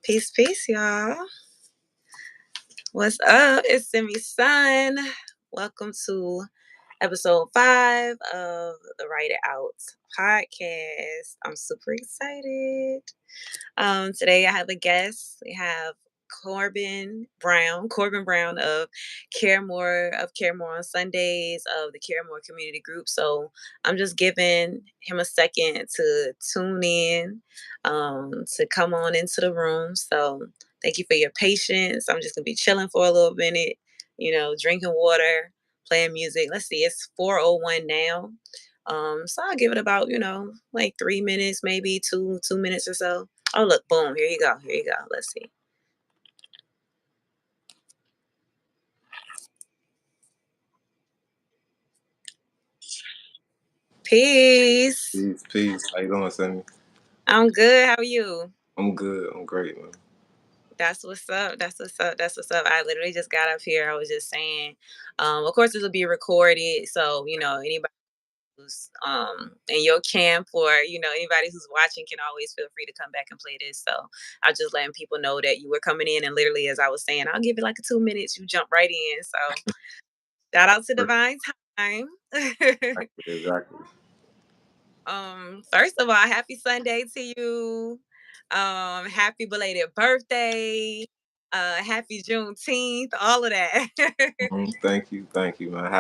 Peace, peace, y'all. What's up? It's Simi's son. Welcome to episode 5 of the Write It Out podcast. I'm super excited. Today I have a guest. We have Korbin Brown of CareMore on Sundays of the CareMore community group. So I'm just giving him a second to tune in, to come on into the room. So thank you for your patience. I'm just gonna be chilling for a little minute, drinking water, playing music. Let's see, it's 4:01 now. So I'll give it about, like 3 minutes, maybe 2 minutes or so. Oh, look, boom. Here you go. Let's see. Peace. Peace. How you doing, Simi? I'm good. How are you? I'm good. I'm great, man. That's what's up. I literally just got up here. I was just saying, of course, this will be recorded. So, anybody who's in your camp or, anybody who's watching can always feel free to come back and play this. So I was just letting people know that you were coming in. And literally, as I was saying, I'll give it like 2 minutes. You jump right in. So shout out to Divine Time. Exactly. First of all, happy Sunday to you. Happy belated birthday. Happy Juneteenth, all of that. Thank you, man.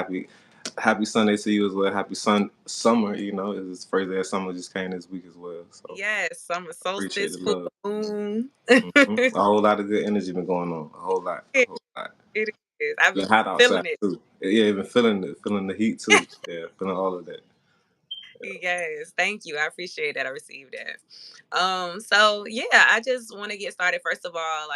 Happy Sunday to you as well. Happy summer. It's the first day of summer just came this week as well. So Yes, summer appreciate solstice, the full love. moon. A whole lot of good energy been going on. A whole lot. It is. I've Been been hot outside feeling it. too. Yeah, been feeling it, feeling the heat too. Yeah, feeling all of that. Yes, thank you. I appreciate that. I received that. So yeah, I just want to get started. First of all,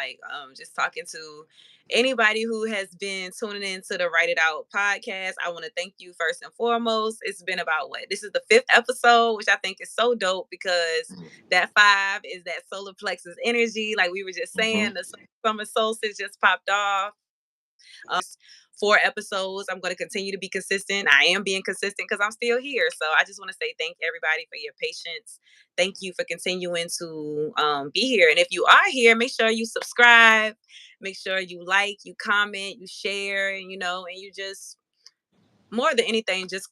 just talking to anybody who has been tuning into the Write It Out podcast. I want to thank you first and foremost. It's been about this is the 5th episode, which I think is so dope because that 5 is that solar plexus energy. Like we were just saying, the summer solstice just popped off. 4 episodes. I'm going to continue to be consistent. I am being consistent because I'm still here. So I just want to say thank everybody for your patience. Thank you for continuing to be here. And if you are here, make sure you subscribe. Make sure you like, you comment, you share, and you just more than anything, just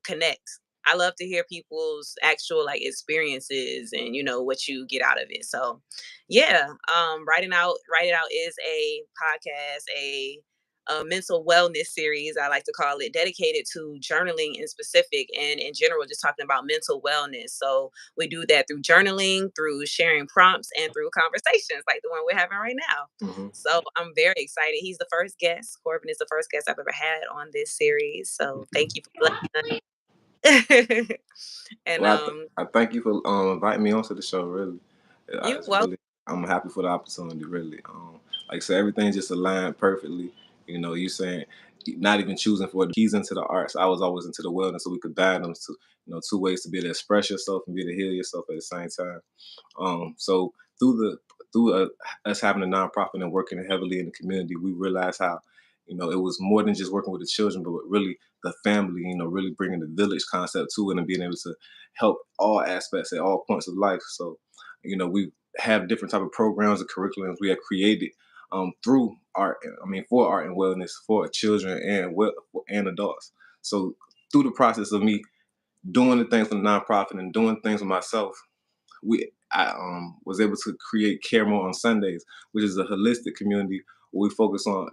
connect. I love to hear people's actual experiences and what you get out of it. So yeah, Write It Out is a podcast, a mental wellness series, I like to call it, dedicated to journaling in specific and in general, just talking about mental wellness. So we do that through journaling, through sharing prompts, and through conversations like the one we're having right now. So I'm very excited. He's the first guest. Korbin is the first guest I've ever had on this series. So thank you for and I thank you for inviting me onto the show. Really, you well. I'm happy for the opportunity. Really, like I said, everything just aligned perfectly. You saying not even choosing for the keys into the arts. I was always into the wellness, so we could balance to two ways to be able to express yourself and be able to heal yourself at the same time. So through us having a nonprofit and working heavily in the community, we realized how it was more than just working with the children, but really the family. Really bringing the village concept to it and being able to help all aspects at all points of life. So we have different type of programs and curriculums we have created through art. For art and wellness for children and adults. So through the process of me doing the things for the nonprofit and doing things for myself, I was able to create CareMore on Sundays, which is a holistic community where we focus on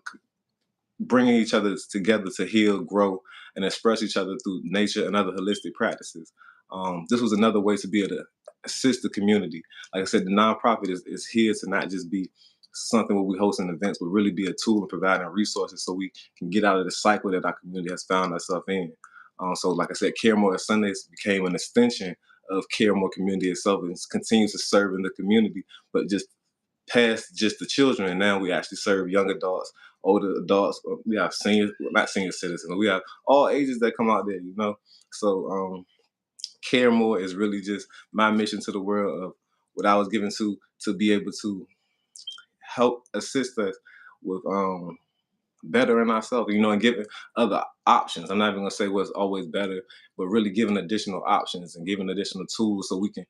bringing each other together to heal, grow, and express each other through nature and other holistic practices. This was another way to be able to assist the community. Like I said, the nonprofit is here to not just be something where we hosting events, but really be a tool in providing resources so we can get out of the cycle that our community has found ourselves in. So like I said, CareMore Sundays became an extension of CareMore community itself and continues to serve in the community, but just past just the children. And now we actually serve young adults, older adults. We have seniors, not senior citizens. We have all ages that come out there. So CareMore is really just my mission to the world of what I was given to be able to help assist us with bettering ourselves, and giving other options. I'm not even gonna say what's always better, but really giving additional options and giving additional tools so we can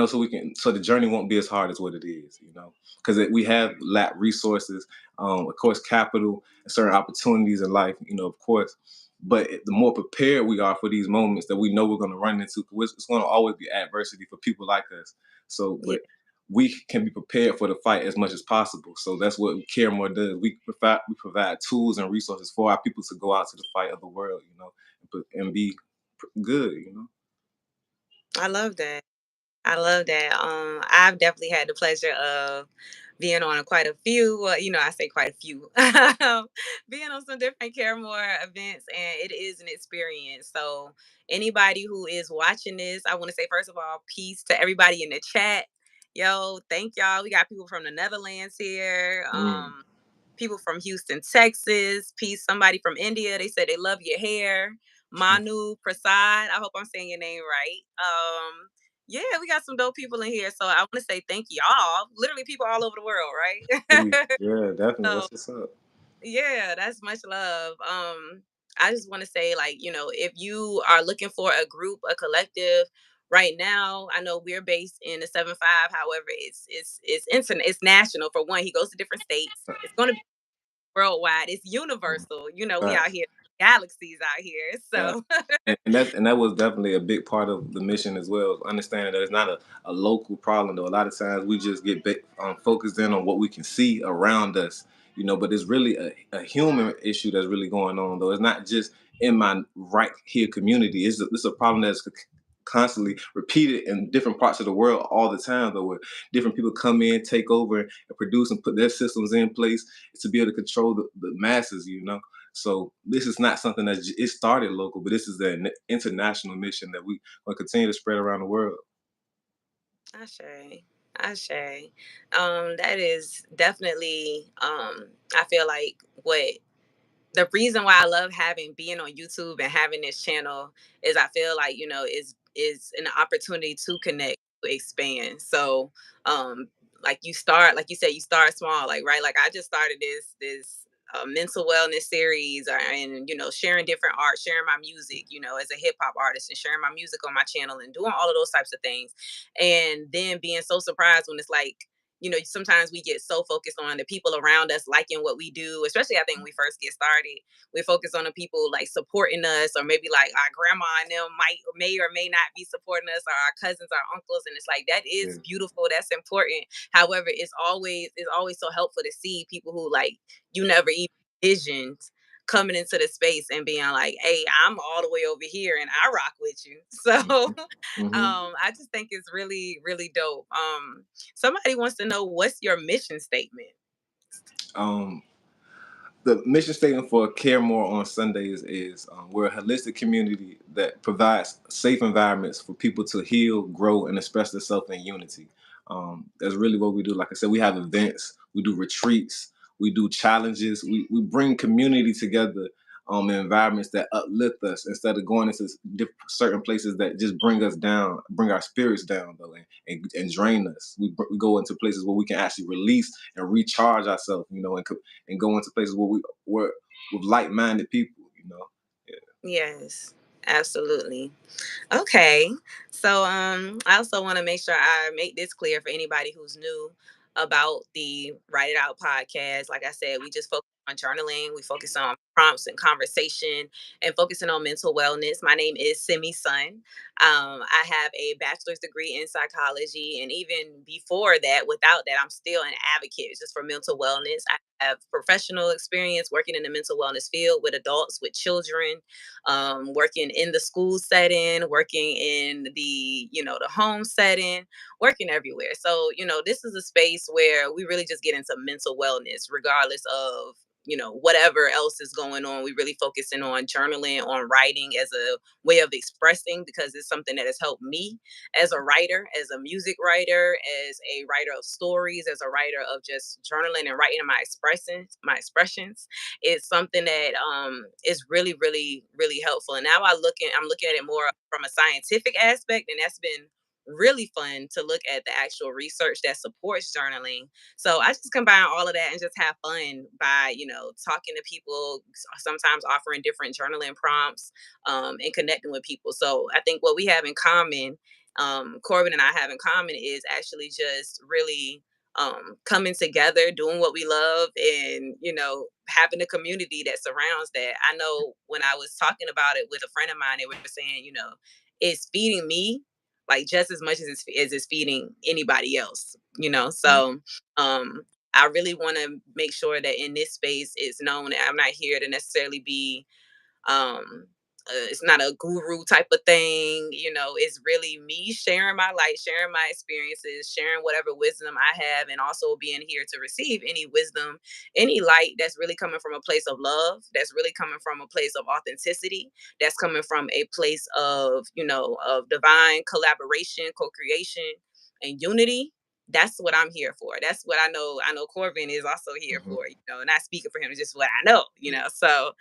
so we can, so the journey won't be as hard as what it is, because we have lacked resources, of course, capital, and certain opportunities in life, of course. But the more prepared we are for these moments that we know we're going to run into, 'cause it's going to always be adversity for people like us. So, Yeah, but we can be prepared for the fight as much as possible. So that's what CareMore does. We provide tools and resources for our people to go out to the fight of the world, and be good. I love that. I love that. I've definitely had the pleasure of being on quite a few. Well, I say quite a few. Being on some different CareMore events, and it is an experience. So, anybody who is watching this, I want to say first of all, peace to everybody in the chat. Yo, thank y'all. We got people from the Netherlands here. Mm. People from Houston, Texas. Peace. Somebody from India. They said they love your hair. Manu Prasad. I hope I'm saying your name right. Yeah, we got some dope people in here. So I want to say thank y'all. Literally people all over the world, Peace. right? Yeah, definitely. So That's what's up. yeah, that's much love. I just want to say, like, if you are looking for a group, a collective, right now, I know we're based in the 7-5. However, it's internet, it's national. For one, he goes to different states. It's gonna be worldwide, it's Mm. universal. We out Facts. here, galaxies out here. Yeah. So And that was definitely a big part of the mission as well. Understanding that it's not a local problem though. A lot of times we just get focused in on what we can see around us, but it's really a human issue that's really going on though. It's not just in my right here community. It's a problem that's constantly repeated in different parts of the world all the time though, where different people come in, take over, and produce and put their systems in place to be able to control the masses. So this is not something it started local, but this is an international mission that we will continue to spread around the world. Ashe. Ashe. That is definitely I feel like what the reason why I love having being on YouTube and having this channel is I feel like, is an opportunity to connect, to expand. So like you start, like you said, you start small, like right. Like I just started this mental wellness series, and sharing different art, sharing my music, as a hip hop artist, and sharing my music on my channel and doing all of those types of things. And then being so surprised when it's like, sometimes we get so focused on the people around us liking what we do, especially I think when we first get started. We focus on the people like supporting us, or maybe like our grandma and them may or may not be supporting us, or our cousins, our uncles. And it's like that Yeah. is beautiful. That's important. However, it's always so helpful to see people who like you never even envisioned coming into the space and being like, hey, I'm all the way over here and I rock with you. So Hmm. I just think it's really, really dope. Somebody wants to know, what's your mission statement? Um, the mission statement for CareMore on Sundays is we're a holistic community that provides safe environments for people to heal, grow, and express themselves in unity. That's really what we do. Like I said, we have events, we do retreats, we do challenges, we bring community together in environments that uplift us instead of going into certain places that just bring us down, bring our spirits down, though, and drain us. We go into places where we can actually release and recharge ourselves, and go into places where we were with like-minded people. Yeah. Yes, absolutely. Okay. So I also want to make sure I make this clear for anybody who's new about the Write It Out podcast. Like I said, we just focus on journaling, we focus on prompts and conversation, and focusing on mental wellness. My name is Simi Sun. I have a bachelor's degree in psychology, and even before that, without that, I'm still an advocate just for mental wellness. I have professional experience working in the mental wellness field with adults, with children, working in the school setting, working in the home setting, working everywhere. So this is a space where we really just get into mental wellness, regardless of whatever else is going on. We really focusing on journaling, on writing as a way of expressing, because it's something that has helped me as a writer, as a music writer, as a writer of stories, as a writer of just journaling and writing my expressions. It's something that is really, really, really helpful. And now I'm looking at it more from a scientific aspect, and that's been really fun to look at the actual research that supports journaling. So I just combine all of that and just have fun by, talking to people, sometimes offering different journaling prompts, and connecting with people. So I think what we have in common Corbin and I have in common is actually just really coming together, doing what we love, and having a community that surrounds that. I know when I was talking about it with a friend of mine, they were saying, it's feeding me like just as much as it's feeding anybody else. So I really want to make sure that in this space it's known that I'm not here to necessarily be um it's not a guru type of thing. It's really me sharing my light, sharing my experiences, sharing whatever wisdom I have, and also being here to receive any wisdom, any light that's really coming from a place of love, that's really coming from a place of authenticity, that's coming from a place of of divine collaboration, co-creation, and unity. That's what I'm here for. That's what I know Corbin is also here Mm-hmm. for, not speaking for him, it's just what I know, so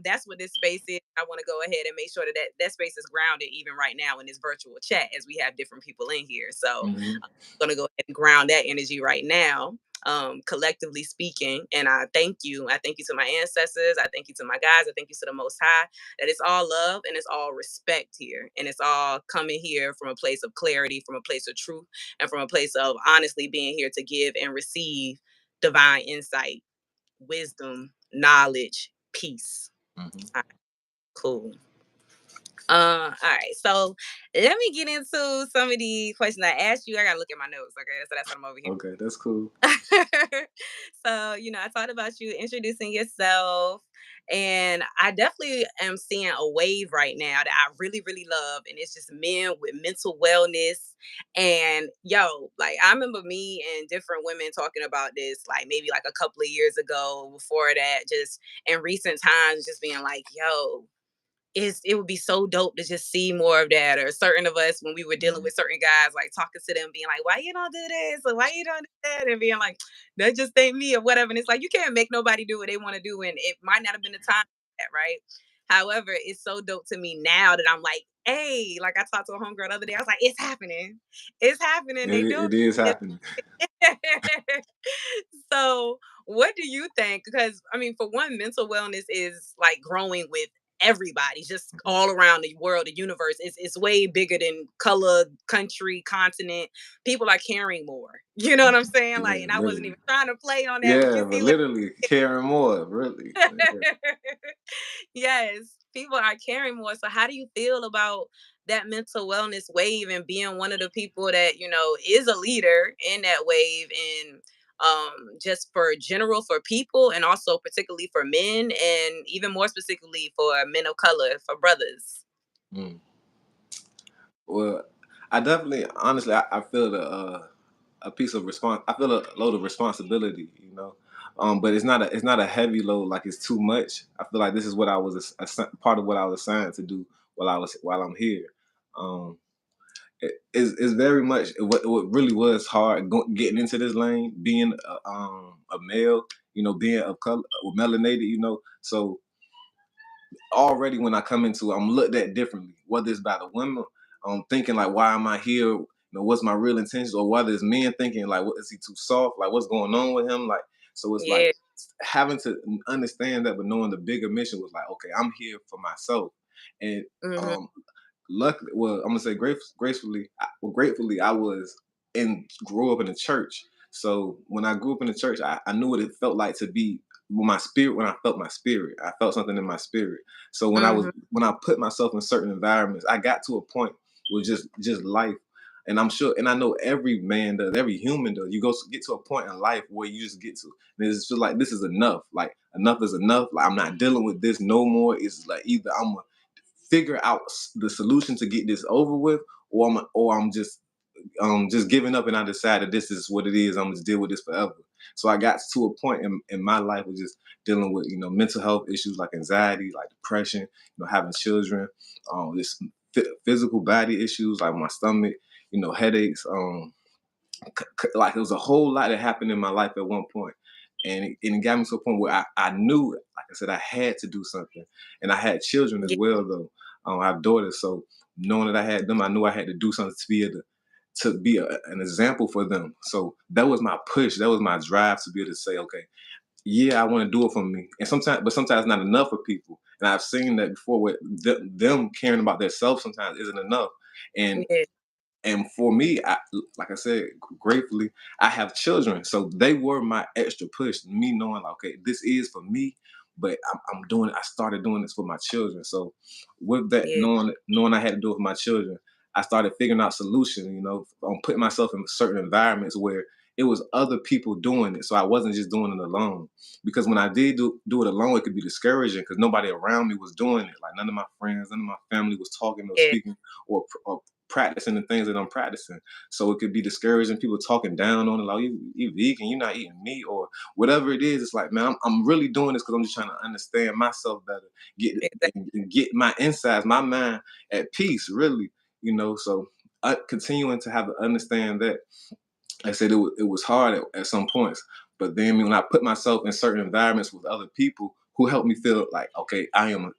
that's what this space is. I want to go ahead and make sure that space is grounded even right now in this virtual chat as we have different people in here. So Mm-hmm. I'm going to go ahead and ground that energy right now, collectively speaking. And I thank you. I thank you to my ancestors. I thank you to my guys. I thank you to the Most High that it's all love and it's all respect here. And it's all coming here from a place of clarity, from a place of truth, and from a place of honestly being here to give and receive divine insight, wisdom, knowledge, peace. Mm-hmm. All right, cool. All right. So let me get into some of the questions I asked you. I gotta look at my notes. Okay, so that's what I'm over here. Okay, that's cool. So, I thought about you introducing yourself, and I definitely am seeing a wave right now that I really, really love, and it's just men with mental wellness. And yo, like I remember me and different women talking about this, like maybe like a couple of years ago. Before that, just in recent times, just being like, yo, it would be so dope to just see more of that. Or certain of us when we were dealing Mm-hmm. with certain guys, like talking to them, being like, "Why you don't do this? Or why you don't do that?" And being like, "That just ain't me," or whatever. And it's like you can't make nobody do what they want to do, and it might not have been the time for that, right? However, it's so dope to me now that I'm like, hey, like I talked to a homegirl the other day. I was like, it's happening. It's happening. They do It is it. happening. So, what do you think? Because I mean, for one, mental wellness is like growing with everybody, just Mm-hmm. all around the world, the universe. It's way bigger than color, country, continent. People are caring more. You know what I'm saying? Like, Yeah, and I wasn't literally. even trying to play on that, but Yeah, you but see what literally caring more, really. Yeah. yes, people are caring more. So how do you feel about that mental wellness wave and being one of the people that, is a leader in that wave, and just for general for people, and also particularly for men, and even more specifically for men of color, for brothers? Mm. Well, I definitely, honestly, I feel a piece of response. I feel a load of responsibility, but it's not a heavy load. Like it's too much. I feel like this is what I was part of what I was assigned to do while I'm here. Um, it's very much what really was hard getting into this lane, being a male, being of color, melanated, so already when I come into it, I'm looked at differently, whether it's by the women thinking like, why am I here? What's my real intentions? Or whether it's men thinking like, what, is he too soft? Like, what's going on with him? Like, so it's like Yeah. having to understand that, but knowing the bigger mission was like, okay, I'm here for myself. And Hmm. um, luckily, well, I'm gonna say gratefully, I was grew up in the church. So when I grew up in the church, I knew what it felt like to be my spirit. When I felt my spirit, I felt something in my spirit. So Hmm. when I put myself in certain environments, I got to a point with just life. And I'm sure, and I know every man does, every human does. You get to a point in life where you just get to, and it's just like this is enough. Like enough is enough. Like I'm not dealing with this no more. It's like either I'm gonna figure out the solution to get this over with, or I'm just giving up, and I decided this is what it is. I'm just deal with this forever. So I got to a point in my life of just dealing with mental health issues like anxiety, like depression, having children, this physical body issues like my stomach, headaches, like it was a whole lot that happened in my life at one point, and it got me to a point where I knew, like I said, I had to do something, and I had children as Yeah. well though. I have daughters, so knowing that I had them, I knew I had to do something to be able to be an example for them. So that was my push, that was my drive to be able to say, okay, yeah, I want to do it for me, and sometimes not enough for people, and I've seen that before where them caring about themselves sometimes isn't enough. And Yeah. and for me, like I said, gratefully, I have children, so they were my extra push. Me knowing, like, okay, this is for me, but I'm doing it. I started doing this for my children. So with that, Yeah. knowing I had to do it for my children, I started figuring out solutions. On putting myself in certain environments where it was other people doing it, so I wasn't just doing it alone. Because when I did do it alone, it could be discouraging because nobody around me was doing it. Like none of my friends, none of my family was talking or Yeah. speaking or practicing the things that I'm practicing. So it could be discouraging, people talking down on it, like you vegan, you're not eating meat or whatever it is. It's like, man, I'm really doing this because I'm just trying to understand myself better, get Exactly. and get my insides, my mind at peace, really. So continuing to have to understand that, like I said, it was hard at some points, but then when I put myself in certain environments with other people who helped me feel like, okay, I am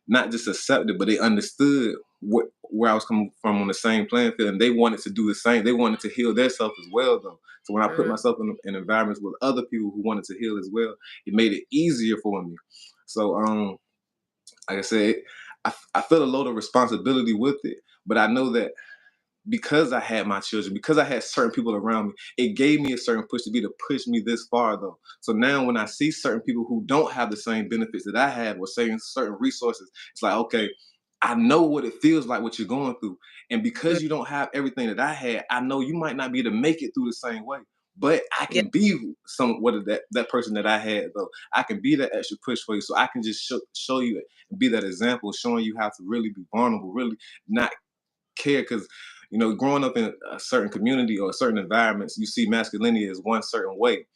not just accepted, but they understood where I was coming from on the same playing field, and they wanted to do the same. They wanted to heal themselves as well, though. So when I put Mhm. myself in environments with other people who wanted to heal as well, it made it easier for me. So, like I said, I feel a load of responsibility with it, but I know that because I had my children, because I had certain people around me, it gave me a certain push to push me this far though. So now when I see certain people who don't have the same benefits that I have or saying certain resources, it's like, okay, I know what it feels like what you're going through. And Mm. because you don't have everything that I had, I know you might not be able to make it through the same way. But I Yeah. can be somewhat of that person that I had though. I can be that extra push for you. So I can just show you and be that example, showing you how to really be vulnerable, really not care because growing up in a certain community or certain environments, you see masculinity as one certain way.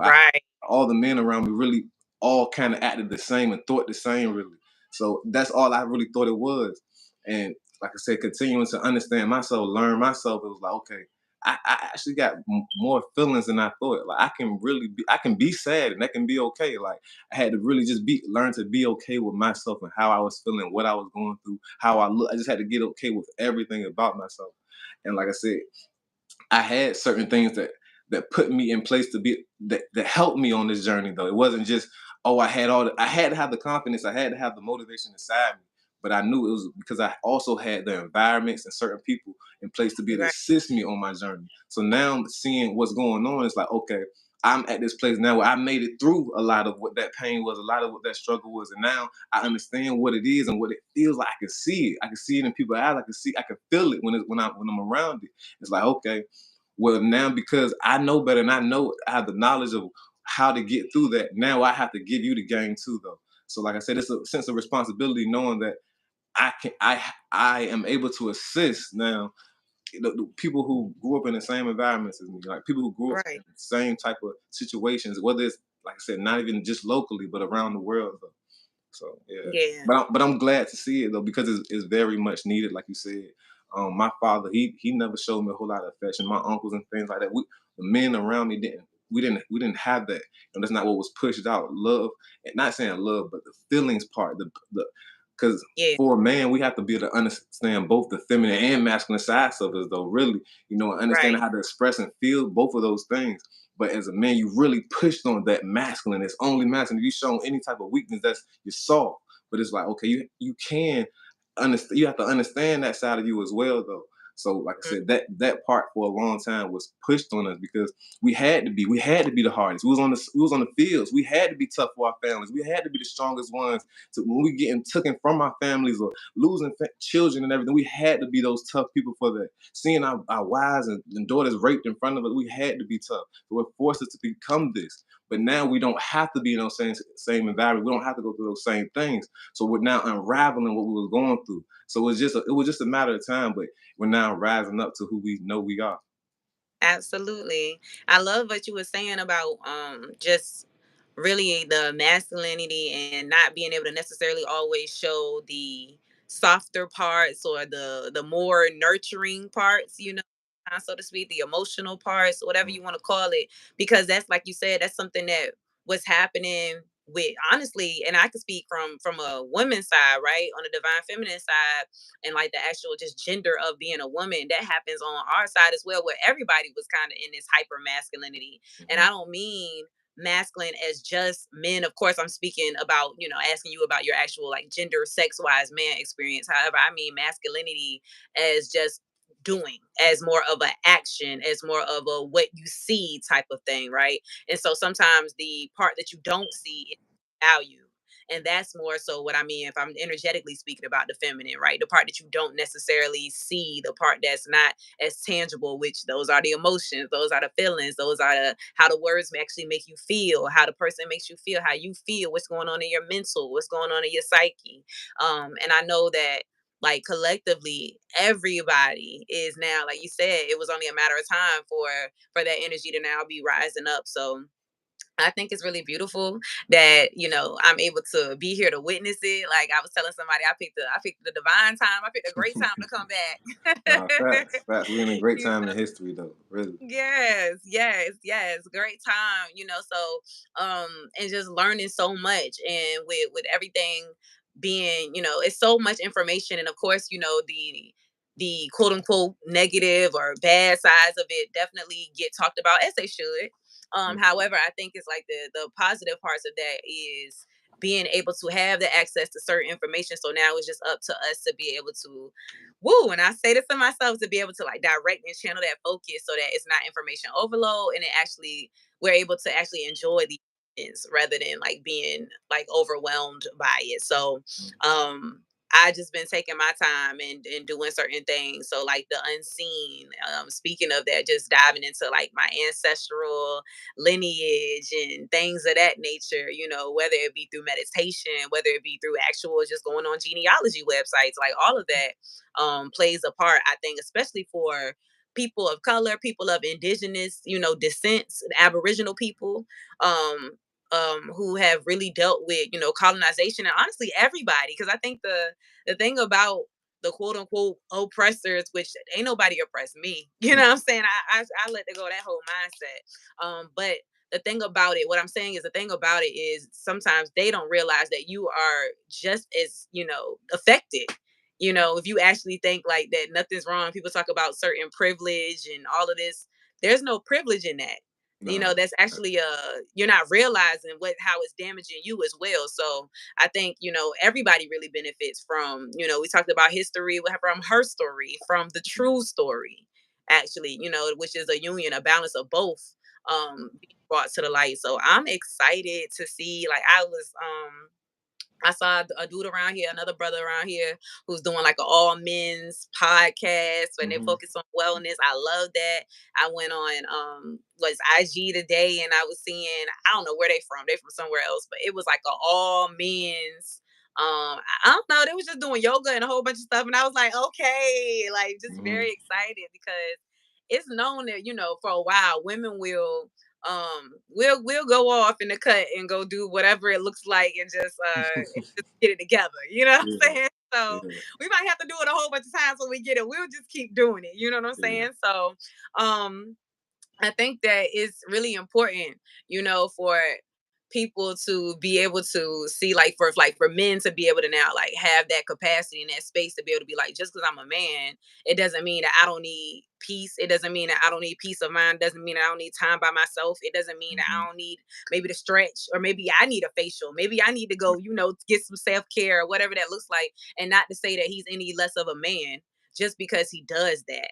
Right. All the men around me really all kind of acted the same and thought the same, really. So that's all I really thought it was. And like I said, continuing to understand myself, learn myself, it was like, okay, I actually got more feelings than I thought. Like I can be sad and that can be okay. Like I had to really just learn to be okay with myself and how I was feeling, what I was going through, how I look. I just had to get okay with everything about myself. And like I said, I had certain things that put me in place to be that helped me on this journey though. It wasn't just, oh, I had to have the confidence, I had to have the motivation inside me. But I knew it was because I also had the environments and certain people in place to be able to Right. assist me on my journey. So now seeing what's going on, it's like, okay, I'm at this place now where I made it through a lot of what that pain was, a lot of what that struggle was, and now I understand what it is and what it feels like. I can see it. I can see it in people's eyes. I can feel it when I'm around it. It's like, okay, well, now because I know better and I know I have the knowledge of how to get through that, now I have to give you the game too, though. So, like I said, it's a sense of responsibility knowing that I am able to assist now the people who grew up in the same environments as me, like people who grew up Right. in the same type of situations, whether it's like I said, not even just locally, but around the world. Though. So yeah, Yeah. but I'm glad to see it though because it's very much needed. Like you said, my father he never showed me a whole lot of affection. My uncles and things like that. The men around me didn't. We didn't have that. That's not what was pushed out. Love, and not saying love, but the feelings part. The because Yeah. for a man, we have to be able to understand both the feminine and masculine sides of us, though. Really, understanding Right. how to express and feel both of those things. But as a man, you really pushed on that masculine. It's only masculine. If you show any type of weakness, that's you're soft. But it's like, okay, you can understand. You have to understand that side of you as well, though. So, like I Mm. said, that part for a long time was pushed on us because we had to be the hardest. We was on the fields. We had to be tough for our families. We had to be the strongest ones. So when we getting taken from our families or losing children and everything, we had to be those tough people for that. Seeing our wives and daughters raped in front of us, we had to be tough. So it forced us to become this. But now we don't have to be in those same environment. We don't have to go through those same things. So we're now unraveling what we were going through. So it was just a matter of time, but we're now rising up to who we know we are. Absolutely. I love what you were saying about just really the masculinity and not being able to necessarily always show the softer parts or the more nurturing parts, so to speak, the emotional parts, whatever Mm, you want to call it, because that's like you said, that's something that was happening with honestly, and I can speak from a woman's side, right? On the divine feminine side, and like the actual just gender of being a woman that happens on our side as well, where everybody was kind of in this hyper masculinity. And mhm, I don't mean masculine as just men. Of course, I'm speaking about, asking you about your actual like gender, sex wise man experience. However, I mean masculinity as just doing, as more of an action, as more of a what you see type of thing, right? And so sometimes the part that you don't see is value. And that's more so what I mean if I'm energetically speaking about the feminine, right? The part that you don't necessarily see, the part that's not as tangible, which those are the emotions, those are the feelings, those are how the words actually make you feel, how the person makes you feel, how you feel, what's going on in your mental, what's going on in your psyche. And I know that like collectively everybody is now, like you said, it was only a matter of time for that energy to now be rising up. So I think it's really beautiful that I'm able to be here to witness it. Like I was telling somebody, I picked the divine time. I picked a great time to come Nah, facts, back. facts. We're in a great you time in history, though. Really. Yes, yes, yes. Great time, and just learning so much and with everything being, it's so much information. And of course, the quote unquote negative or bad sides of it definitely get talked about as they should. Mhm. However, I think it's like the positive parts of that is being able to have the access to certain information. So now it's just up to us to be able to woo, and I say this to myself, to be able to like direct and channel that focus so that it's not information overload, and it actually we're able to actually enjoy the experience rather than like being like overwhelmed by it. So I just been taking my time and doing certain things. So like the unseen, speaking of that, just diving into like my ancestral lineage and things of that nature, whether it be through meditation, whether it be through actual just going on genealogy websites, like all of that plays a part, I think, especially for people of color, people of indigenous, descents, aboriginal people, um, who have really dealt with, colonization, and honestly everybody. Because I think the thing about the quote unquote oppressors, which ain't nobody oppressed me, you know what I'm saying? I let go that whole mindset. But the thing about it, what I'm saying is the thing about it is sometimes they don't realize that you are just as, affected. If you actually think like that nothing's wrong, people talk about certain privilege and all of this. There's no privilege in that. No, no. That's actually you're not realizing how it's damaging you as well. So I think, everybody really benefits from, we talked about history from her story, from the true story, actually, which is a union, a balance of both being brought to the light. So I'm excited to see, like I saw a dude around here, another brother around here, who's doing like an all men's podcast and they Mhm. focus on wellness. I love that. I went on was IG today and I was seeing, I don't know where they from. They from somewhere else, but it was like an all men's I don't know, they was just doing yoga and a whole bunch of stuff. And I was like, okay, like just Mhm. very excited because it's known that, for a while women we'll go off in the cut and go do whatever it looks like and just get it together. You know what I'm Yeah, saying? So yeah, we might have to do it a whole bunch of times when we get it. We'll just keep doing it. You know what I'm yeah. saying? So um I think that it's really important, for people to be able to see, like for men to be able to now like have that capacity and that space to be able to be like, just because I'm a man, it doesn't mean that I don't need peace. It doesn't mean that I don't need peace of mind. It doesn't mean that I don't need time by myself. It doesn't mean that I Mhm. don't need maybe to stretch, or maybe I need a facial. Maybe I need to go, get some self care or whatever that looks like. And not to say that he's any less of a man just because he does that.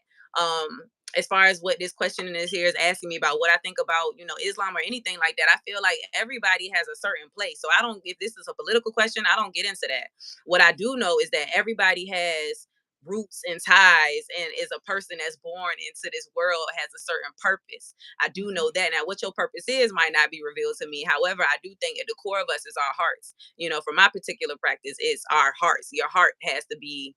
As far as what this question in this here is asking me about what I think about, Islam or anything like that, I feel like everybody has a certain place. So I don't, if this is a political question, I don't get into that. What I do know is that everybody has roots and ties and is a person that's born into this world has a certain purpose. I do Mhm. know that. Now, what your purpose is might not be revealed to me. However, I do think at the core of us is our hearts. For my particular practice, it's our hearts. Your heart has to be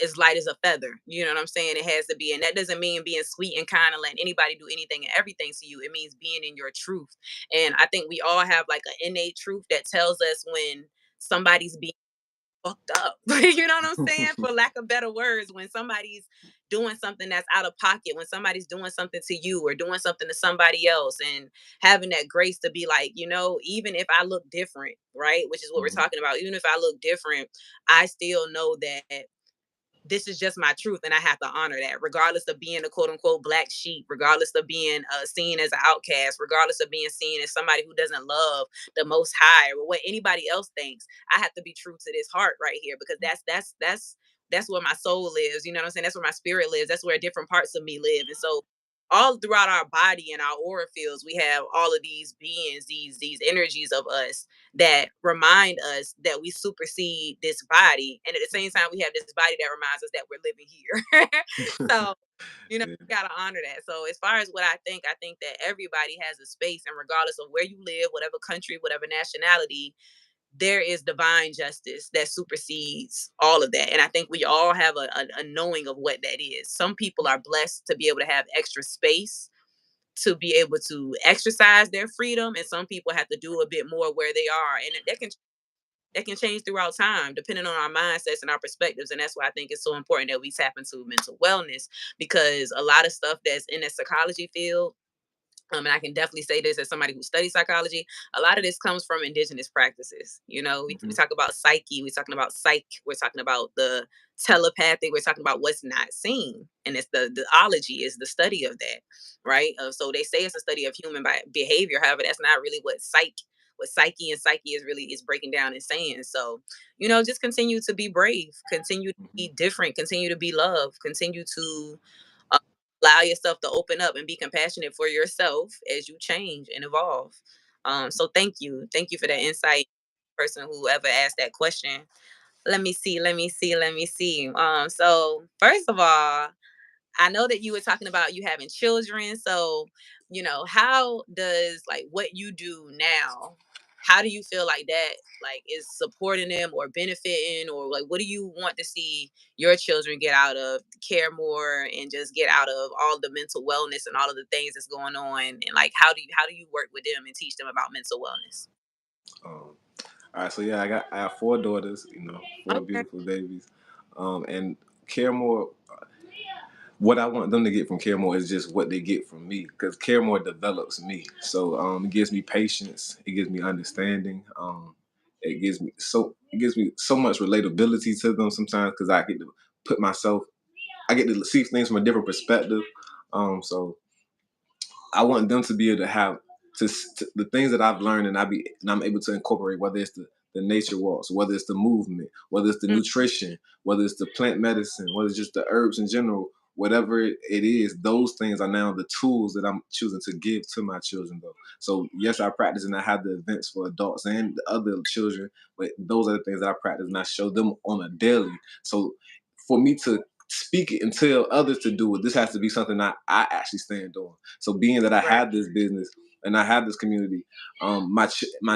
as light as a feather. You know what I'm saying? It has to be. And that doesn't mean being sweet and kind and letting anybody do anything and everything to you. It means being in your truth. And I think we all have like an innate truth that tells us when somebody's being fucked up. You know what I'm saying? For lack of better words, when somebody's doing something that's out of pocket, when somebody's doing something to you or doing something to somebody else, and having that grace to be like, even if I look different, right? Which is what we're Mhm. talking about. Even if I look different, I still know that this is just my truth, and I have to honor that, regardless of being a quote unquote black sheep, regardless of being seen as an outcast, regardless of being seen as somebody who doesn't love the Most High or what anybody else thinks. I have to be true to this heart right here, because that's where my soul lives. You know what I'm saying? That's where my spirit lives. That's where different parts of me live, and so all throughout our body and our aura fields, we have all of these beings, these energies of us that remind us that we supersede this body. And at the same time, we have this body that reminds us that we're living here. So, Yeah. you got to honor that. So, as far as what I think that everybody has a space, and regardless of where you live, whatever country, whatever nationality, there is divine justice that supersedes all of that. And I think we all have a knowing of what that is. Some people are blessed to be able to have extra space to be able to exercise their freedom, and some people have to do a bit more where they are, and that can change throughout time depending on our mindsets and our perspectives. And that's why I think it's so important that we tap into mental wellness, because a lot of stuff that's in the psychology field, and I can definitely say this as somebody who studies psychology, a lot of this comes from indigenous practices. We Hmm. talk about psyche, we're talking about psych, we're talking about the telepathic, we're talking about what's not seen. And it's the ology is the study of that, right? So they say it's a study of human behavior. However, that's not really what psyche and psyche is really is breaking down and saying. So, just continue to be brave, continue to Hmm. be different, continue to be loved, continue to uh, allow yourself to open up and be compassionate for yourself as you change and evolve. So thank you for that insight, person who ever asked that question. Let me see. So first of all, I know that you were talking about you having children. So, how does like what you do now, how do you feel like that like is supporting them or benefiting, or like what do you want to see your children get out of CareMore and just get out of all the mental wellness and all of the things that's going on, and like how do you work with them and teach them about mental wellness? All right, so yeah, I have four daughters, four Okay. beautiful babies, and CareMore. What I want them to get from CareMore is just what they get from me, because CareMore develops me. So it gives me patience, it gives me understanding, it gives me so much relatability to them sometimes, because I get to put myself, I get to see things from a different perspective. So I want them to be able to have to the things that I've learned, and I'm able to incorporate, whether it's the nature walks, whether it's the movement, whether it's the Mm. nutrition, whether it's the plant medicine, whether it's just the herbs in general, whatever it is, those things are now the tools that I'm choosing to give to my children though. So yes, I practice and I have the events for adults and the other children, but those are the things that I practice and I show them on a daily. So for me to speak it and tell others to do it, this has to be something I actually stand on. So being that I Right. have this business and I have this community, my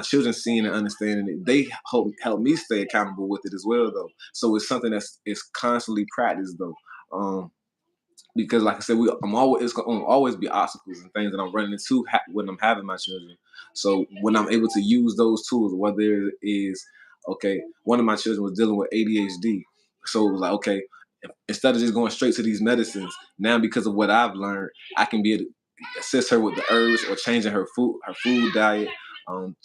children seeing and understanding it, they help me stay accountable with it as well though. So it's something that's is constantly practiced though. Because like I said, it's gonna always be obstacles and things that I'm running into when I'm having my children. So when I'm able to use those tools, whether it is okay, one of my children was dealing with ADHD, so it was like okay, instead of just going straight to these medicines, now because of what I've learned, I can be able to assist her with the herbs or changing her food diet, um,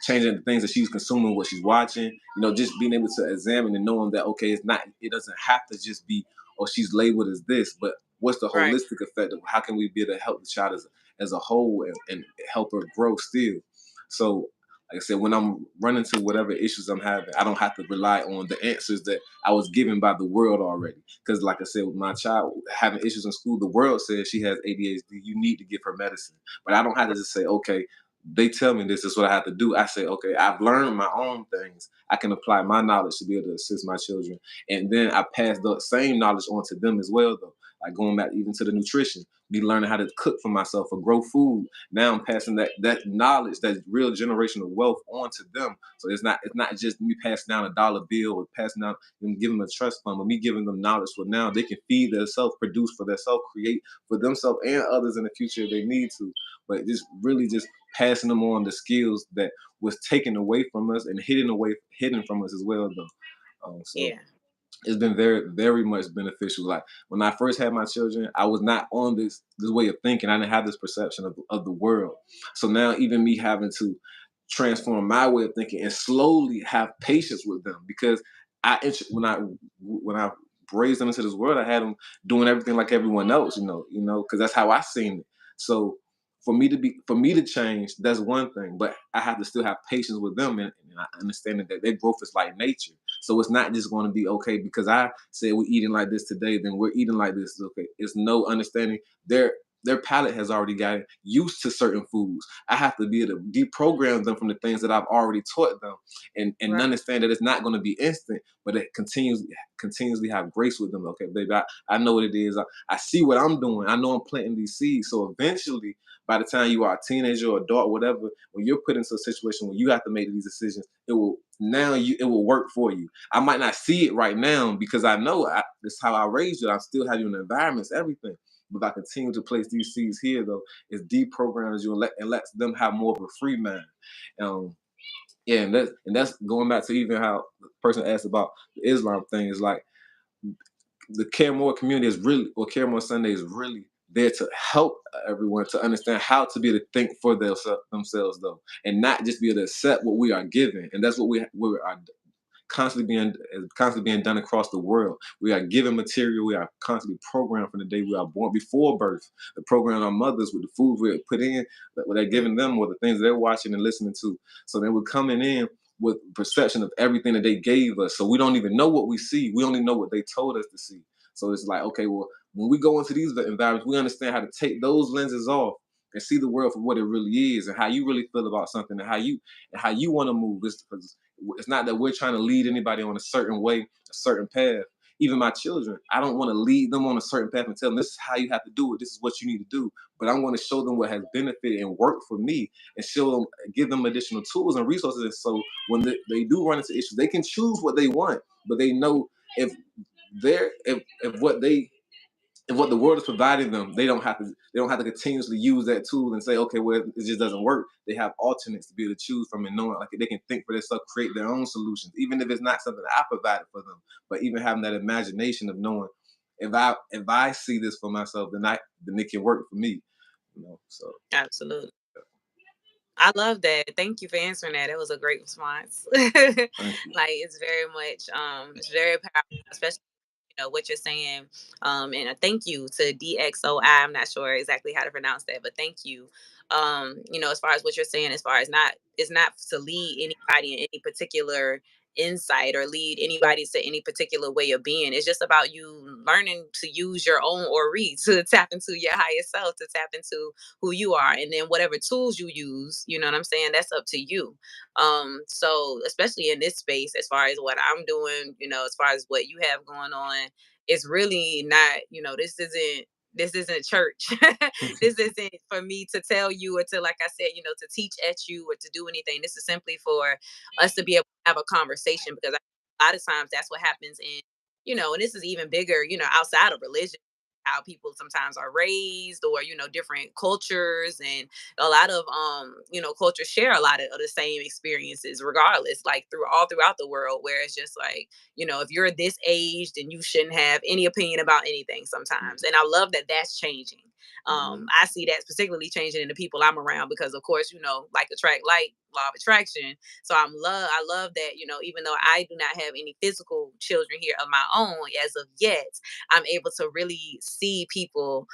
changing the things that she's consuming, what she's watching. Just being able to examine and knowing that okay, it doesn't have to just be oh she's labeled as this, but what's the Right. holistic effect of how can we be able to help the child as a whole and help her grow still. So like I said, when I'm running to whatever issues I'm having, I don't have to rely on the answers that I was given by the world already. Because, like I said, with my child having issues in school, the world says she has ADHD. You need to give her medicine. But I don't have to just say, okay, they tell me this is what I have to do. I say, okay, I've learned my own things. I can apply my knowledge to be able to assist my children. And then I pass the same knowledge on to them as well, though. Like going back even to the nutrition, me learning how to cook for myself or grow food. Now I'm passing that knowledge, that real generational wealth on to them. So it's not just me passing down a dollar bill or passing down and giving them a trust fund, but me giving them knowledge for now they can feed themselves, produce for themselves, create for themselves and others in the future if they need to. But just really just passing them on the skills that was taken away from us and hidden from us as well though. So Yeah. it's been very, very much beneficial. Like when I first had my children, I was not on this way of thinking. I didn't have this perception of the world. So now even me having to transform my way of thinking and slowly have patience with them because when I raised them into this world. I had them doing everything like everyone else, because that's how I seen it. So for me to change, that's one thing, but I have to still have patience with them, and I understanding that their growth is like nature. So it's not just going to be okay because I said we're eating like this today, then we're eating like this. Okay, it's no understanding their palate has already gotten used to certain foods. I have to be able to deprogram them from the things that I've already taught them, and Right. understand that it's not going to be instant, but it continuously have grace with them. Okay, baby, I know what it is. I see what I'm doing. I know I'm planting these seeds. So eventually, by the time you are a teenager or adult, whatever, when you're put into a situation where you have to make these decisions, it will work for you. I might not see it right now because I know this is how I raised you. I still have you in the environments, everything. But if I continue to place these seeds here, though, it deprograms you and lets them have more of a free mind. Um, yeah, and that's going back to even how the person asked about the Islam thing is like the CareMore community is really, or CareMore Sunday is really there to help everyone to understand how to be able to think for themselves though, and not just be able to accept what we are given, and that's what we are constantly being done across the world. We are given material. We are constantly programmed from the day we are born, before birth. The program our mothers with the food we put in, what they're Mm. giving them, or the things they're watching and listening to. So then we're coming in with perception of everything that they gave us. So we don't even know what we see. We only know what they told us to see. So it's like, okay, well, when we go into these environments, we understand how to take those lenses off and see the world for what it really is, and how you really feel about something, and how you want to move. It's not that we're trying to lead anybody on a certain way, a certain path. Even my children, I don't want to lead them on a certain path and tell them this is how you have to do it. This is what you need to do. But I want to show them what has benefited and worked for me, and show them, give them additional tools and resources. And so when they do run into issues, they can choose what they want, but they know if if what the world is providing them, they don't have to continuously use that tool and say, okay, well, it just doesn't work. They have alternates to be able to choose from, and knowing like they can think for themselves, create their own solutions, even if it's not something that I provided for them. But even having that imagination of knowing if I see this for myself, then it can work for me. So Absolutely. I love that. Thank you for answering that. It was a great response. thank you. Like it's very much it's very powerful, especially what you're saying. And a thank you to DXOI. I'm not sure exactly how to pronounce that, but thank you. As far as what you're saying, as far as not, it's not to lead anybody in any particular insight or lead anybody to any particular way of being. It's just about you learning to use your own or read to tap into your higher self, to tap into who you are. And then whatever tools you use, you know what I'm saying? That's up to you. So especially in this space, as far as what I'm doing, as far as what you have going on, it's really not, this isn't church. This isn't for me to tell you or to, like I said, to teach at you or to do anything. This is simply for us to be able to have a conversation, because a lot of times that's what happens in, and this is even bigger, outside of religion, how people sometimes are raised, or different cultures, and a lot of cultures share a lot of the same experiences regardless, like throughout the world, where it's just like, if you're this age, then you shouldn't have any opinion about anything sometimes. And I love that that's changing. Mhm. I see that particularly changing in the people I'm around, because of course, like attract like, law of attraction. So I love that, even though I do not have any physical children here of my own as of yet, I'm able to really see people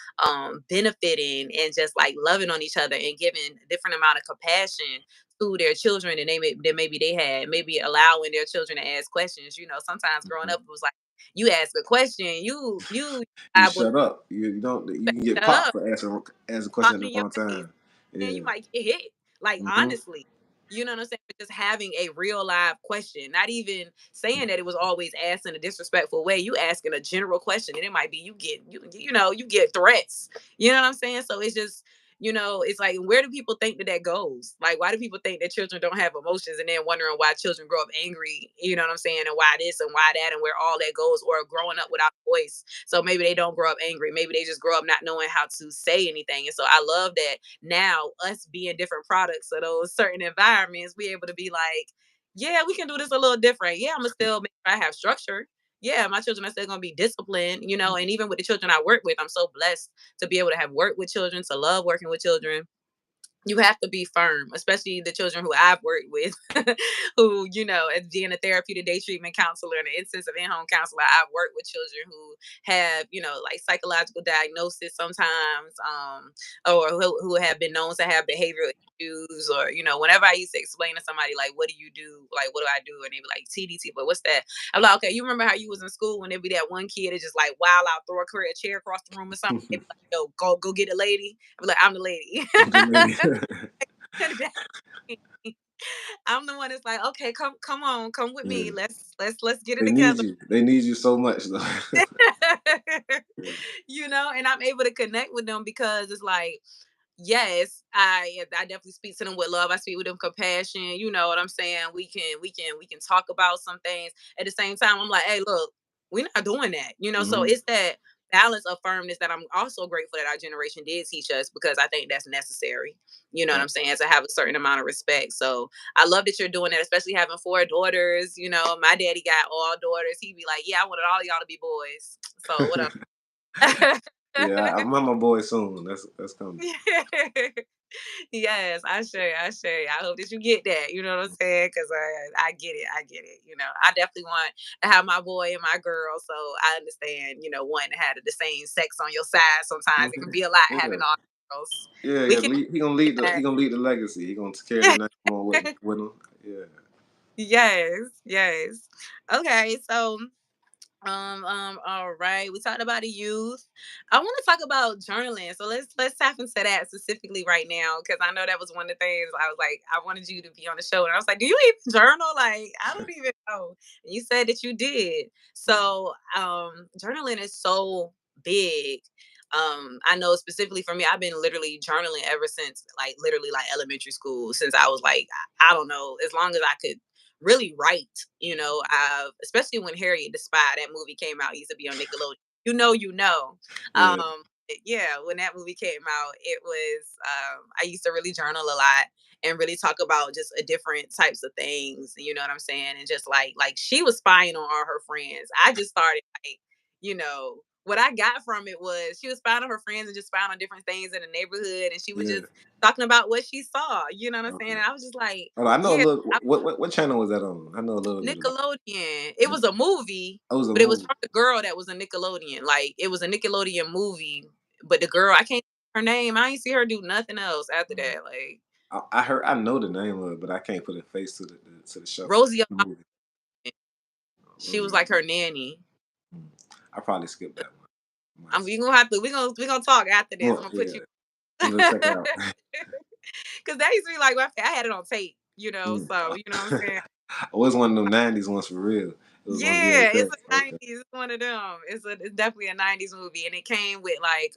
benefiting and just like loving on each other and giving a different amount of compassion to their children, and that maybe they had, maybe allowing their children to ask questions. Sometimes growing up Mhm. it was like, you ask a question, you You I would shut up. You don't. You can get shut popped up, for asking a pop question at the in your wrong face, time. and Yeah. you might get hit. Like Hmm. honestly, you know what I'm saying? But just having a real live question, not even saying that it was always asked in a disrespectful way. You asking a general question, and it might be you get threats. You know what I'm saying? So it's just, it's like, where do people think that goes? Like, why do people think that children don't have emotions, and then wondering why children grow up angry? You know what I'm saying? And why this and why that, and where all that goes, or growing up without a voice. So maybe they don't grow up angry. Maybe they just grow up not knowing how to say anything. And so I love that now, us being different products of those certain environments, we able to be like, yeah, we can do this a little different. Yeah, I'm gonna still make sure I have structure. Yeah, my children are still gonna be disciplined, and even with the children I work with, I'm so blessed to be able to have worked with children, to love working with children, you have to be firm, especially the children who I've worked with, who, as being a therapeutic day treatment counselor and an intensive in-home counselor, I've worked with children who have, like psychological diagnosis sometimes, or who have been known to have behavioral issues, or, whenever I used to explain to somebody, like, what do you do? Like, what do I do? And they be like, TDT, but what's that? I'm like, okay, you remember how you was in school when there be that one kid that just like wild out, throw a chair across the room or something? They be like, yo, go get a lady. I'm like, I'm the lady. I'm the one that's like, okay, come on, come with me. Yeah. Let's get it They need together. you. They need you so much though. Yeah. And I'm able to connect with them because it's like, yes, I definitely speak to them with love. I speak with them compassion. You know what I'm saying? We can talk about some things. At the same time, I'm like, hey, look, we're not doing that. So Mhm. it's that balance of firmness that I'm also grateful that our generation did teach us, because I think that's necessary. You know what Yeah. I'm saying? To have a certain amount of respect. So I love that you're doing that, especially having 4 daughters. My daddy got all daughters. He'd be like, yeah, I wanted all y'all to be boys. So what Yeah, up? I'm on my boy soon. That's coming. Yes, I say. I hope that you get that. You know what I'm saying? Because I get it. I get it. I definitely want to have my boy and my girl. So I understand. Wanting to have the same sex on your side. Sometimes it can be a lot having Yeah. all girls. Yeah, We yeah. can He gonna lead the do he gonna lead the legacy. He gonna carry the that. name on with him. Yeah. Yes, yes. Okay, so all right. We talked about the youth. I want to talk about journaling. So let's tap into that specifically right now, because I know that was one of the things I was like, I wanted you to be on the show. And I was like, do you even journal? Like, I don't even know. And you said that you did. So journaling is so big. I know specifically for me, I've been literally journaling ever since like literally like elementary school, since I was like, I don't know, as long as I could really write. Especially when Harriet the Spy, that movie came out, it used to be on Nickelodeon. You know. Yeah. Yeah, when that movie came out, it was I used to really journal a lot and really talk about just different types of things. You know what I'm saying? And just like she was spying on all her friends. I just started like, what I got from it was she was spying on her friends and just spying on different things in the neighborhood, and she was Yeah. just talking about what she saw. You know what I'm saying? Okay. And I was just like, Oh, I know a yeah, little. What channel was that on? I know a little bit about. Nickelodeon. It was a movie, Oh, it was a but it was movie. from the girl that was a Nickelodeon. Like it was a Nickelodeon movie, but the girl, I can't her name. I ain't see her do nothing else after Mm. that. Like I know the name of it, but I can't put a face to the show. Rosie The O'Donnell. movie. She was Rosie like her O'Donnell. nanny. Mm. I probably skipped that one. I might have We skipped. gonna have to we gonna talk after this. I'm Well, gonna put yeah. you I'm gonna check it out. because that used to be like I had it on tape. Mm. So you know what I'm saying. It was one of them '90s ones for real. It was on Yeah, it's VHS. a Okay. 90s. It's one of them. It's definitely a 90s movie. And it came with like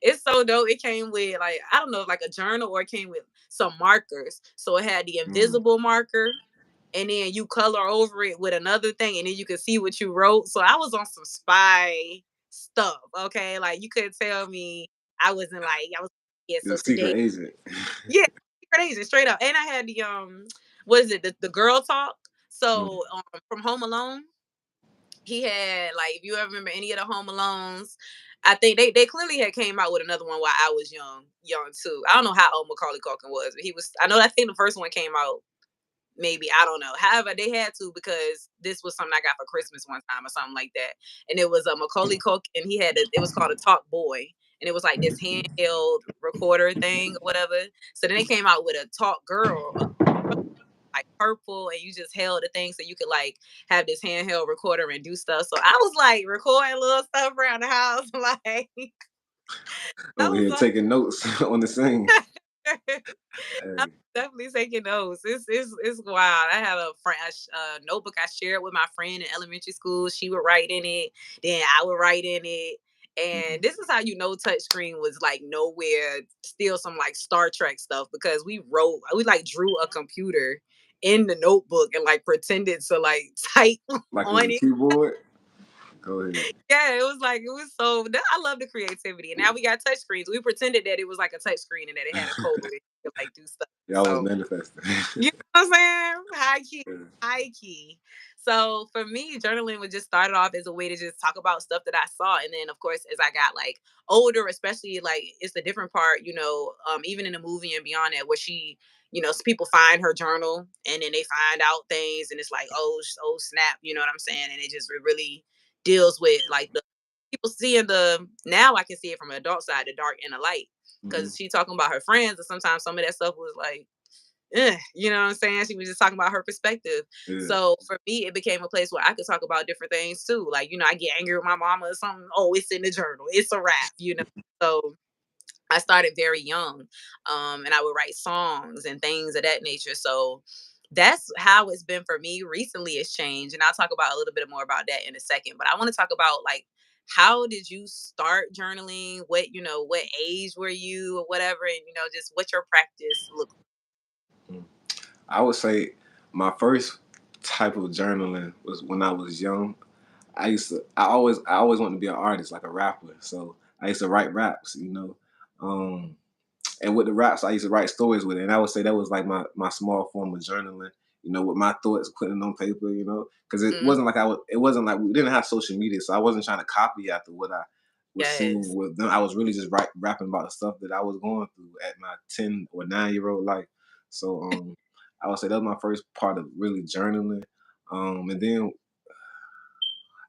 it's so dope. It came with like, I don't know, like a journal, or it came with some markers. So it had the Mm. invisible marker, and then you color over it with another thing, and then you can see what you wrote. So I was on some spy stuff. Okay. Like you couldn't tell me I was yeah, You're so a today. secret agent. Yeah, secret agent, straight up. And I had the what is it, the girl talk. Mm. So from Home Alone, he had like, if you ever remember any of the Home Alones, I think they clearly had came out with another one while I was young too. I don't know how old Macaulay Culkin was, but he was. I think the first one came out, maybe, I don't know. However, they had to, because this was something I got for Christmas one time or something like that, and it was a Macaulay Culkin. It was called a Talk Boy, and it was like this handheld recorder thing or whatever. So then they came out with a Talk Girl, like purple, and you just held the thing so you could like have this handheld recorder and do stuff. So I was like recording little stuff around the house. Like I Over was here taking notes on the scene. like I'm Hey. definitely taking notes. It's wild. I have a friend, a notebook I shared with my friend in elementary school. She would write in it, then I would write in it. And Mhm. this is how you know touchscreen was like nowhere, still some like Star Trek stuff, because we like drew a computer in the notebook and like pretended to like type Like it was on a it. keyboard. Go ahead. Yeah, it was like, it was so, I love the creativity. And now we got touch screens. We pretended that it was like a touch screen and that it had a code and you could like do stuff. Y'all was So manifesting. you know what I'm saying? High key, Yeah. high key. So for me, journaling would just started off as a way to just talk about stuff that I saw, and then of course as I got like older, especially like it's the different part, even in the movie and beyond that, where she, people find her journal and then they find out things, and it's like, oh snap, you know what I'm saying? And it just really deals with like the people seeing the now I can see it from an adult side, the dark and the light, Hmm. because she talking about her friends, and sometimes some of that stuff was like you know what I'm saying? She was just talking about her perspective. Yeah, So for me, it became a place where I could talk about different things too. Like, I get angry with my mama or something. Oh, it's in the journal. It's a rap. So I started very young. And I would write songs and things of that nature. So that's how it's been for me. Recently it's changed. And I'll talk about a little bit more about that in a second. But I want to talk about like how did you start journaling? What age were you or whatever, and just what your practice looked mm. I would say my first type of journaling was when I was young. I always wanted to be an artist, like a rapper. So I used to write raps. Um, and with the raps, I used to write stories with it. And I would say that was like my small form of journaling. With my thoughts, putting on paper. Because it like. wasn't like it wasn't like we didn't have social media, so I wasn't trying to copy after what I was seeing Yes. with them. I was really just rapping about the stuff that I was going through at my 10 or 9 year old life. So I would say that was my first part of really journaling. And then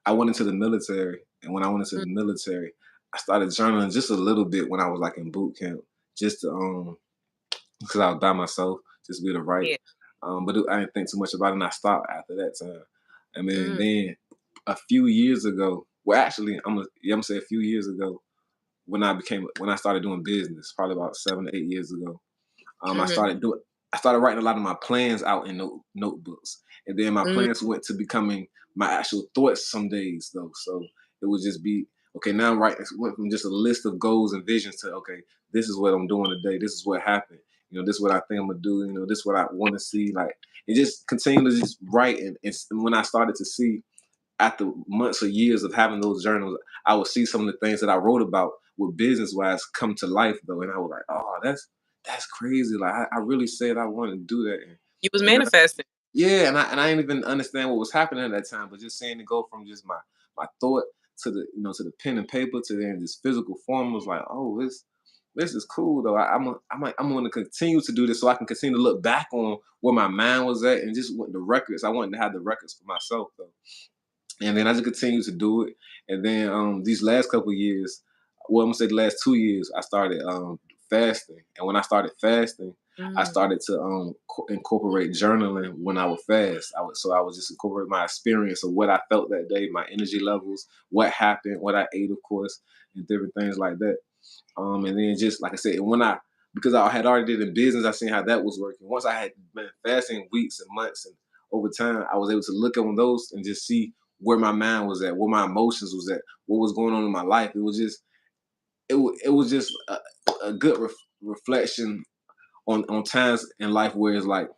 I went into the military, and when I went into Mm, the military, I started journaling just a little bit when I was like in boot camp, just to because I was by myself, just be to write. yeah. But I didn't think too much about it, and I stopped after that time. I mean, Mm, then a few years ago, well, actually, I'm gonna say a few years ago, when I started doing business, probably about 7 to 8 years ago. I mhm, started doing. I started writing a lot of my plans out in notebooks, and then my mm, plans went to becoming my actual thoughts some days though. So it would just be okay. Now I'm writing. It went from just a list of goals and visions to okay, this is what I'm doing today. This is what happened. This is what I think I'm gonna do. This is what I want to see. Like it just continued to just write, and when I started to see after months or years of having those journals, I would see some of the things that I wrote about with business wise come to life though, and I was like, oh, that's crazy. Like I really said I wanted to do that, you was and manifesting. yeah, and I didn't even understand what was happening at that time, but just seeing it go from just my thought to the pen and paper to then this physical form was like, oh, this is cool though. I'm going to continue to do this so I can continue to look back on where my mind was at and just want the records. I wanted to have the records for myself though. And then I just continued to do it. And then these last couple of years, well, I'm gonna say the last 2 years, I started fasting. And when I started fasting, I Mm, started to incorporate journaling when I would fast. I would just incorporate my experience of what I felt that day, my energy levels, what happened, what I ate, of course, and different things like that. And then just like I said, because I had already did in business, I seen how that was working. Once I had been fasting weeks and months and over time, I was able to look on those and just see where my mind was at, where my emotions was at, what was going on in my life. It was just a good reflection on times in life where it's like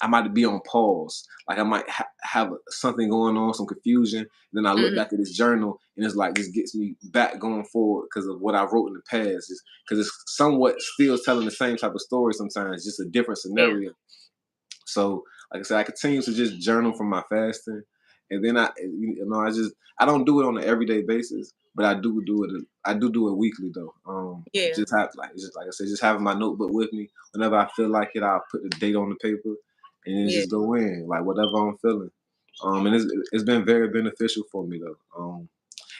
I might be on pause, like I might have something going on, some confusion. And then I look mhm, back at this journal, and it's like this gets me back going forward because of what I wrote in the past. Just because it's somewhat still telling the same type of story sometimes, just a different yeah. scenario. So, like I said, I continue to just journal from my fasting, and then I don't do it on an everyday basis, but I do do it. I do it weekly though. Yeah. Just have like just like I said, just having my notebook with me whenever I feel like it. I'll put the date on the paper, and then Yeah. just go in like whatever I'm feeling. And it's been very beneficial for me though.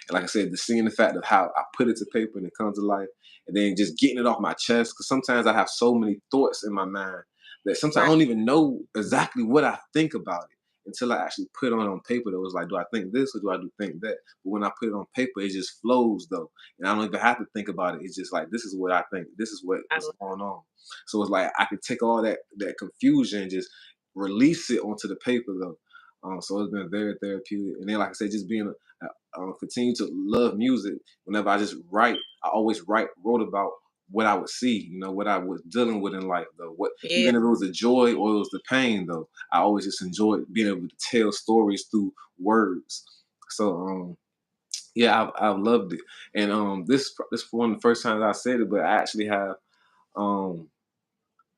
And like I said, the seeing the fact of how I put it to paper and it comes to life, and then just getting it off my chest. Because sometimes I have so many thoughts in my mind that sometimes I Right. don't even know exactly what I think about it until I actually put it on paper. That was like, do I think this or do I do think that? But when I put it on paper, it just flows though, and I don't even have to think about it. It's just like this is what I think. This is I what's love going on. So it's like I can take all that confusion and just release it onto the paper though. So it's been very therapeutic. And then, like I said, just being continue to love music. Whenever I just write, I always wrote about what I would see, what I was dealing with in life, though. What yeah. even if it was the joy or it was the pain, though, I always just enjoyed being able to tell stories through words. So, yeah, I've loved it, and this one of the first times I said it, but I actually have um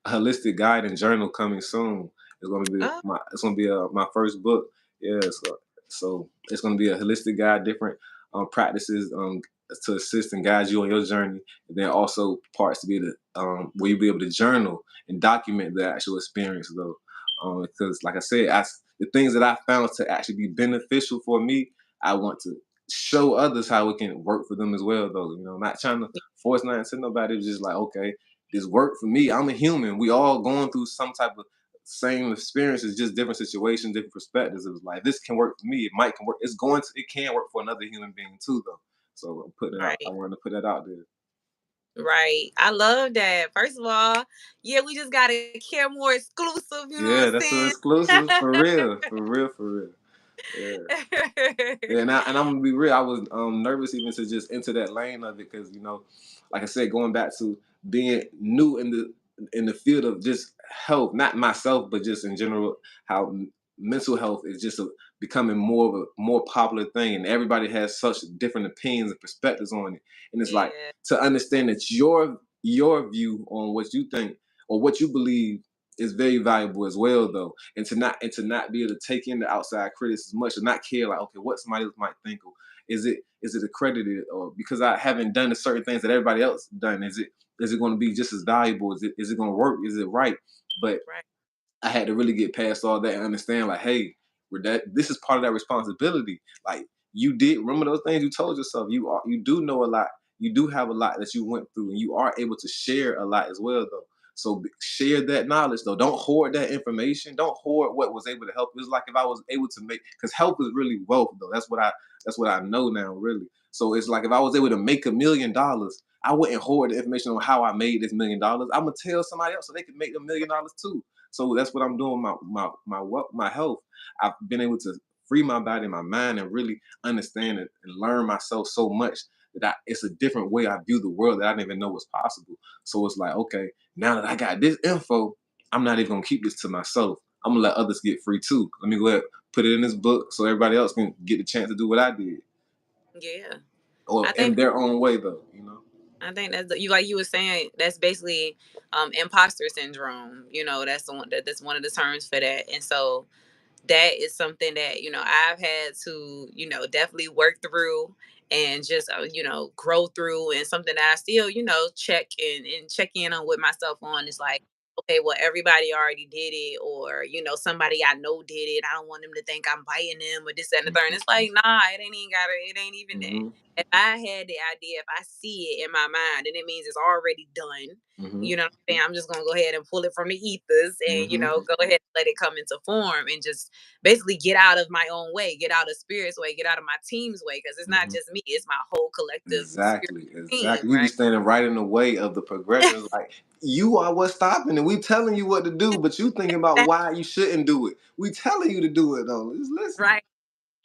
a holistic guide and journal coming soon. It's gonna be Oh, my first book. Yeah, so it's gonna be a holistic guide, different practices to assist and guide you on your journey, and then also parts to be the where you be able to journal and document the actual experience though. Because like I said, the things that I found to actually be beneficial for me, I want to show others how it can work for them as well though. You know, I'm not trying to force nothing to nobody. It's just like, okay, this worked for me. I'm a human. We all going through some type of same experiences, just different situations, different perspectives. It was like this can work for me. It might can work. It can work for another human being too, though. So I'm putting it out. I Right. wanted to put that out there. Right. I love that. First of all, yeah, we just got a CareMore exclusive, you know Yeah, that's so exclusive what for real, for real, for real. Yeah. I'm saying? Yeah, and I'm gonna be real. I was nervous even to just enter that lane of it because like I said, going back to being new in the field of just health, not myself, but just in general, how mental health is just becoming more of a more popular thing, and everybody has such different opinions and perspectives on it. And it's like Yeah. to understand that your view on what you think or what you believe is very valuable as well though, and to not be able to take in the outside critics as much and not care like, okay, what somebody else might think, or is it accredited, or because I haven't done the certain things that everybody else done, is it going to be just as valuable, is it going to work, is it right? But Right. I had to really get past all that and understand, like, hey, this is part of that responsibility. Like, you did remember those things you told yourself. You do know a lot. You do have a lot that you went through, and you are able to share a lot as well, though. So share that knowledge, though. Don't hoard that information. Don't hoard what was able to help. It's like if I was able to make, because help is really wealth, though. That's what I know now, really. So it's like if I was able to make $1 million, I wouldn't hoard the information on how I made this $1 million. I'm gonna tell somebody else so they can make $1 million too. So that's what I'm doing. My health. I've been able to free my body, my mind, and really understand it and learn myself so much that it's a different way I view the world that I didn't even know was possible. So it's like, okay, now that I got this info, I'm not even gonna keep this to myself. I'm gonna let others get free too. Let me go ahead put it in this book so everybody else can get the chance to do what I did, Yeah. or I in think their own way though. I think that's you like you were saying, that's basically imposter syndrome. That's one of the terms for that. And so that is something that I've had to definitely work through and just grow through, and something that I still check in on with myself on is like, okay, well, everybody already did it, or somebody I know did it. I don't want them to think I'm biting them or this, that, and the third. And it's like, nah, it ain't even that. Hmm. If I had the idea, if I see it in my mind, then it means it's already done. Hmm. You know what I'm saying? I'm just gonna go ahead and pull it from the ethers and Hmm. go ahead and let it come into form, and just basically get out of my own way, get out of spirit's way, get out of my team's way, because it's not Hmm. just me, it's my whole collective spirit Exactly, team, exactly. We be right? standing right in the way of the progression. It's like you are what's stopping it. We telling you what to do, but you thinking about That- why you shouldn't do it. We telling you to do it though. Just listen. right.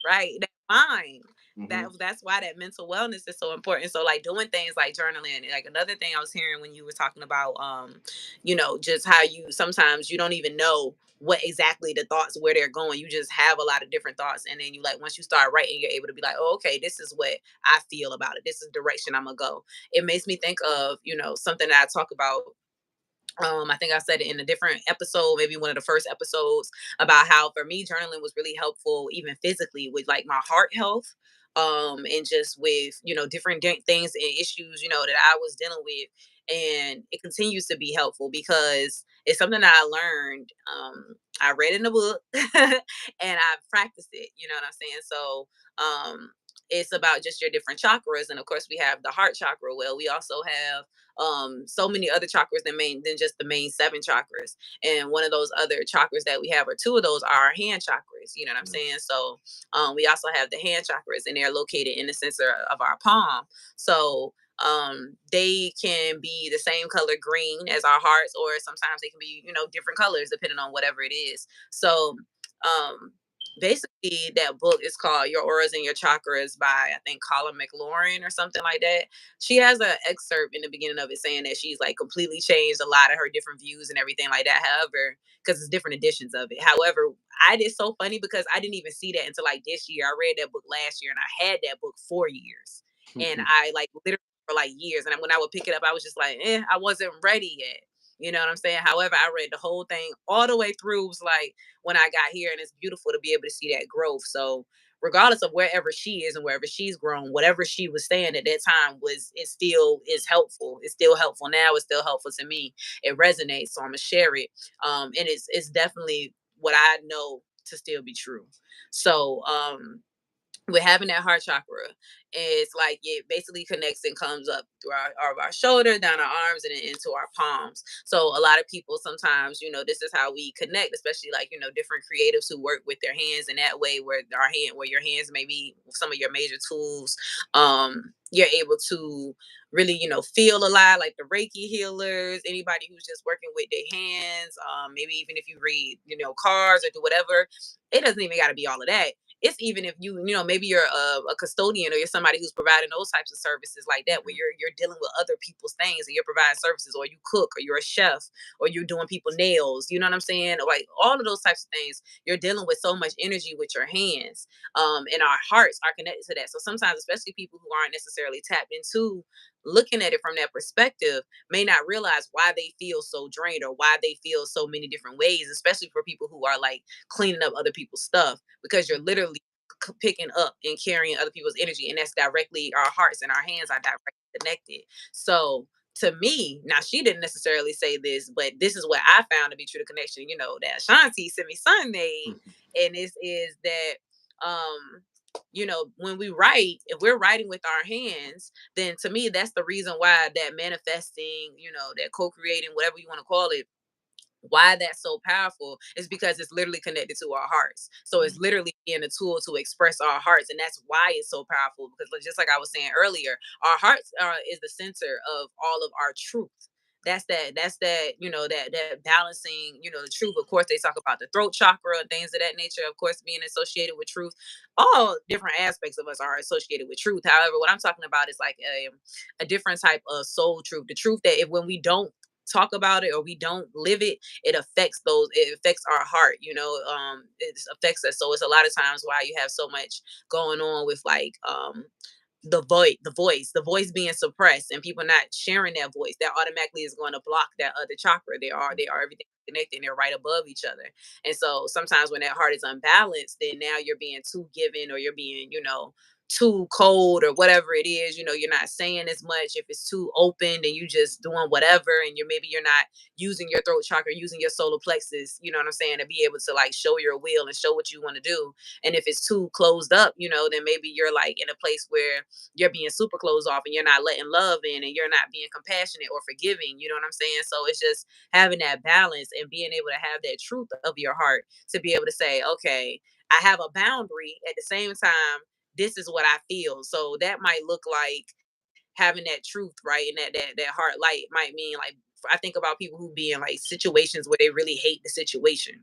Right. That mind. Hmm. That's why that mental wellness is so important. So like doing things like journaling, like another thing I was hearing when you were talking about just how you sometimes you don't even know what exactly the thoughts where they're going. You just have a lot of different thoughts, and then you like once you start writing, you're able to be like, oh, okay, this is what I feel about it. This is the direction I'm gonna go. It makes me think of, something that I talk about. I think I said it in a different episode, maybe one of the first episodes, about how for me journaling was really helpful, even physically, with like my heart health, and just with different things and issues that I was dealing with. And it continues to be helpful because it's something that I learned. I read in the book and I've practiced it. You know what I'm saying? So it's about just your different chakras, and of course we have the heart chakra. Well, we also have so many other chakras than just the main seven chakras. And one of those other chakras that we have, or two of those, are our hand chakras. You know what I'm saying? So we also have the hand chakras, and they're located in the center of our palm. So they can be the same color green as our hearts, or sometimes they can be different colors depending on whatever it is. So um basically that book is called Your Auras and Your Chakras by, I think, Colin McLaurin or something like that. She has an excerpt in the beginning of it saying that she's like completely changed a lot of her different views and everything like that. However, because it's different editions of it. However, I did so funny because I didn't even see that until like this year. I read that book last year and I had that book 4 years. And I like literally for like years. And when I would pick it up, I was just like, I wasn't ready yet. You know what I'm saying? However, I read the whole thing all the way through. It was like when I got here, and it's beautiful to be able to see that growth. So regardless of wherever she is and wherever she's grown, whatever she was saying at that time was it still is helpful. It's still helpful now. It's still helpful to me. It resonates, so I'm gonna share it. And it's definitely what I know to still be true. So with having that heart chakra, it's like it basically connects and comes up through our shoulder, down our arms, and then into our palms. So a lot of people sometimes, this is how we connect, especially like, different creatives who work with their hands in that way, where your hands may be some of your major tools. You're able to really, feel a lot, like the Reiki healers, anybody who's just working with their hands. Maybe even if you read, cards or do whatever, it doesn't even got to be all of that. It's even if maybe you're a custodian, or you're somebody who's providing those types of services like that, where you're dealing with other people's things and you're providing services, or you cook, or you're a chef, or you're doing people nails, you know what I'm saying? Like all of those types of things, you're dealing with so much energy with your hands. And our hearts are connected to that. So sometimes, especially people who aren't necessarily tapped into looking at it from that perspective, may not realize why they feel so drained, or why they feel so many different ways, especially for people who are like cleaning up other people's stuff, because you're literally picking up and carrying other people's energy, and that's directly our hearts and our hands are directly connected. So to me, now she didn't necessarily say this, but this is what I found to be true to connection, that Shanti Simi Sunday. And this is that when we write, if we're writing with our hands, then to me that's the reason why that manifesting, that co-creating, whatever you want to call it, why that's so powerful is because it's literally connected to our hearts. So it's literally being a tool to express our hearts, and that's why it's so powerful. Because just like I was saying earlier, our hearts is the center of all of our truth. That's that that balancing, the truth. Of course, they talk about the throat chakra and things of that nature, of course, being associated with truth. All different aspects of us are associated with truth. However, what I'm talking about is like a different type of soul truth, the truth that if when we don't talk about it or we don't live it, it affects our heart, it affects us. So it's a lot of times why you have so much going on with like the voice being suppressed and people not sharing that voice, that automatically is going to block that other chakra. They are everything connected, and they're right above each other. And so sometimes when that heart is unbalanced, then now you're being too giving, or you're being, too cold, or whatever it is. You're not saying as much. If it's too open, then you just doing whatever, and you're not using your throat chakra, using your solar plexus, you know what I'm saying, to be able to like show your will and show what you want to do. And if it's too closed up, then maybe you're like in a place where you're being super closed off, and you're not letting love in, and you're not being compassionate or forgiving. You know what I'm saying? So it's just having that balance and being able to have that truth of your heart to be able to say, okay, I have a boundary. At the same time, this is what I feel. So that might look like having that truth, right? And that heart light might mean like, I think about people who be in like situations where they really hate the situation.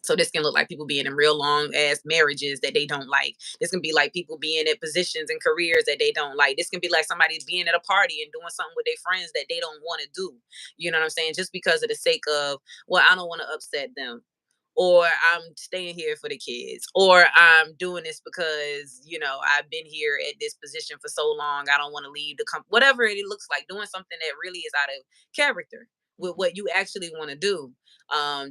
So this can look like people being in real long ass marriages that they don't like. This can be like people being in positions and careers that they don't like. This can be like somebody being at a party and doing something with their friends that they don't want to do. You know what I'm saying? Just because of the sake of, well, I don't want to upset them. Or I'm staying here for the kids. Or I'm doing this because, I've been here at this position for so long. I don't want to leave the company. Whatever it looks like, doing something that really is out of character with what you actually want to do,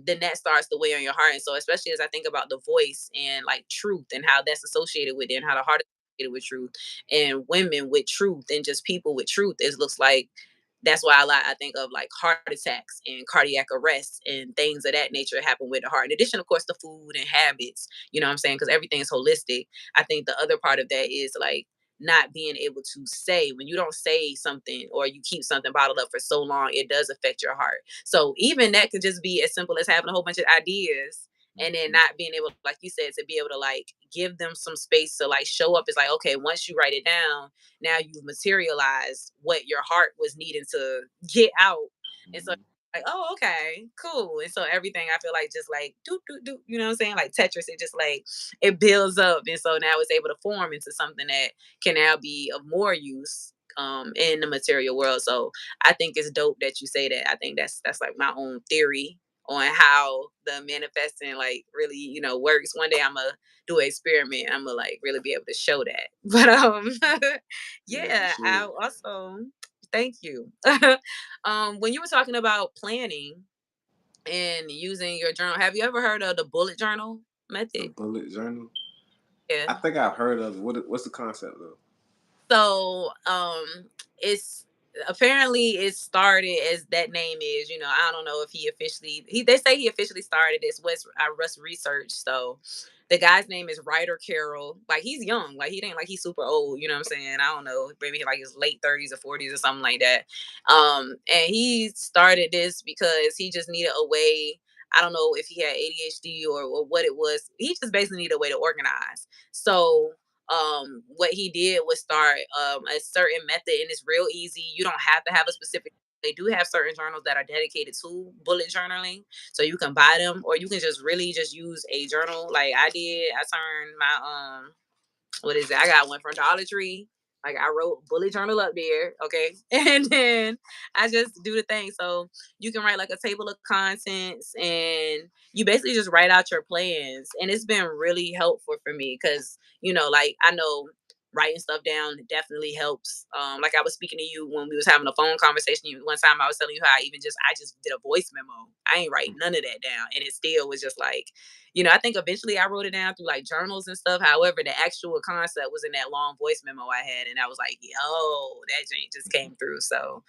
then that starts to weigh on your heart. And so, especially as I think about the voice and like truth and how that's associated with it, and how the heart is associated with truth, and women with truth, and just people with truth, it looks like that's why I think of like heart attacks and cardiac arrests and things of that nature happen with the heart. In addition, of course, the food and habits, you know what I'm saying? Because everything is holistic. I think the other part of that is like not being able to say, when you don't say something or you keep something bottled up for so long, it does affect your heart. So even that could just be as simple as having a whole bunch of ideas, and then not being able, like you said, to be able to like give them some space to like show up. It's like, okay, once you write it down, now you've materialized what your heart was needing to get out. And so like, oh, okay, cool. And so everything, I feel like, just like do do do, you know what I'm saying? Like Tetris, it just like it builds up. And so now it's able to form into something that can now be of more use in the material world. So I think it's dope that you say that. I think that's like my own theory on how the manifesting like really, works. One day I'm gonna do an experiment. I'm gonna like really be able to show that. But Yeah, for yeah, I sure. also Thank you. When you were talking about planning and using your journal, have you ever heard of the bullet journal The method? bullet journal. Yeah. I think I've heard of it. What's the concept though? So, it's apparently it started as that name is. I don't know if he officially he they say he officially started this West Research. So the guy's name is Ryder Carroll. Like he's young. Like he ain't like he's super old. You know what I'm saying? I don't know. Maybe like his late 30s or 40s or something like that. And he started this because he just needed a way. I don't know if he had ADHD or what it was. He just basically needed a way to organize. So what he did was start a certain method, and it's real easy. You don't have to have a specific. They do have certain journals that are dedicated to bullet journaling, so you can buy them, or you can just really just use a journal like I did. I turned my what is it? I got one from Dollar Tree. Like I wrote bullet journal up there, okay, and then I just do the thing. So you can write like a table of contents, and you basically just write out your plans. And it's been really helpful for me because like I know writing stuff down definitely helps. Like I was speaking to you when we was having a phone conversation. One time I was telling you how I just did a voice memo. I ain't write none of that down, and it still was just like I think eventually I wrote it down through like journals and stuff. However, the actual concept was in that long voice memo I had, and I was like, "Yo, that thing just came through." So,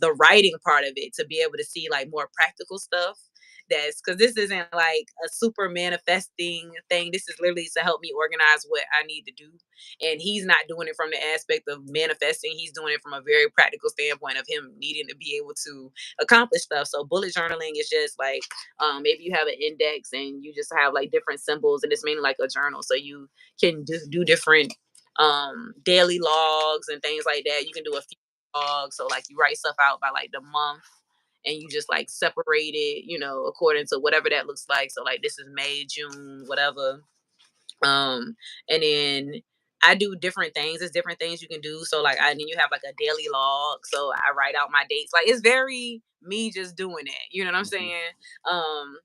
the writing part of it to be able to see like more practical stuff. That's because this isn't like a super manifesting thing. This is literally to help me organize what I need to do. And he's not doing it from the aspect of manifesting. He's doing it from a very practical standpoint of him needing to be able to accomplish stuff. So bullet journaling is just like maybe you have an index and you just have like different symbols, and it's mainly like a journal. So you can do different daily logs and things like that. You can do a few logs. So like you write stuff out by like the month, and you just like separate it, according to whatever that looks like. So like this is May, June, whatever. And then I do different things. There's different things you can do. So like and then you have like a daily log. So I write out my dates. Like it's very me just doing it. You know what I'm Mhm. saying? Um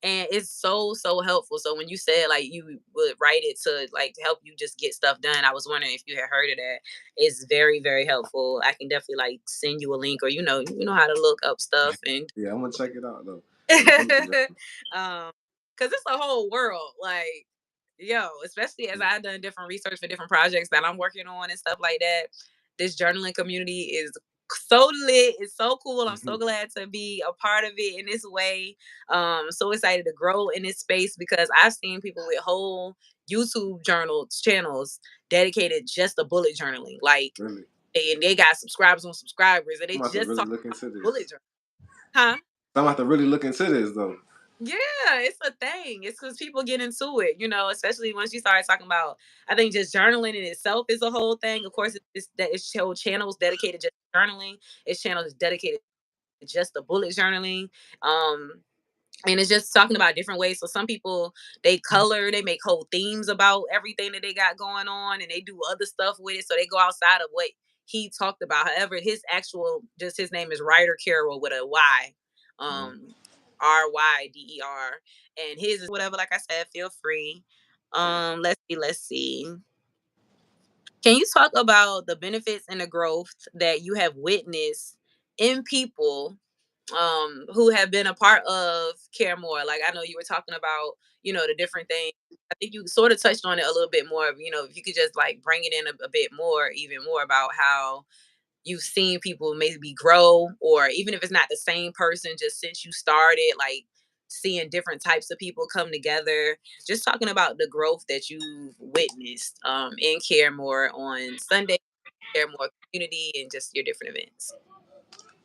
and it's so helpful. So when you said like you would write it to like help you just get stuff done, I was wondering if you had heard of that. It's very helpful. I can definitely like send you a link, or you know how to look up stuff and Yeah, I'm gonna check it out though. The bullet journal. um because it's a whole world. Like yo, especially as Yeah. I've done different research for different projects that I'm working on and stuff like that. This journaling community is so lit. It's so cool. I'm so Mhm. glad to be a part of it in this way. So excited to grow in this space because I've seen people with whole YouTube journals channels dedicated just to bullet journaling. Like Really, they got subscribers on subscribers, and they I'm about to just really talk look about into this. bullet journal. Huh? I'm about to really look into this though. Yeah, it's a thing. It's because people get into it, especially once you start talking about. I think just journaling in itself is a whole thing. Of course, it's whole channels dedicated just to journaling. It's channels dedicated just to bullet journaling. Um, and it's just talking about different ways. So some people they color, they make whole themes about everything that they got going on, and they do other stuff with it. So they go outside of what he talked about. However, his name is Ryder Carroll with a Y, Mhm. um, Ryder, and his is whatever. Like I said, feel free. Let's see. Can you talk about the benefits and the growth that you have witnessed in people who have been a part of CareMore? Like I know you were talking about, the different things. I think you sort of touched on it a little bit more. If you could just like bring it in a bit more, even more about how you've seen people maybe grow, or even if it's not the same person, just since you started, like seeing different types of people come together. Just talking about the growth that you've witnessed in CareMore on Sunday, CareMore community, and just your different events.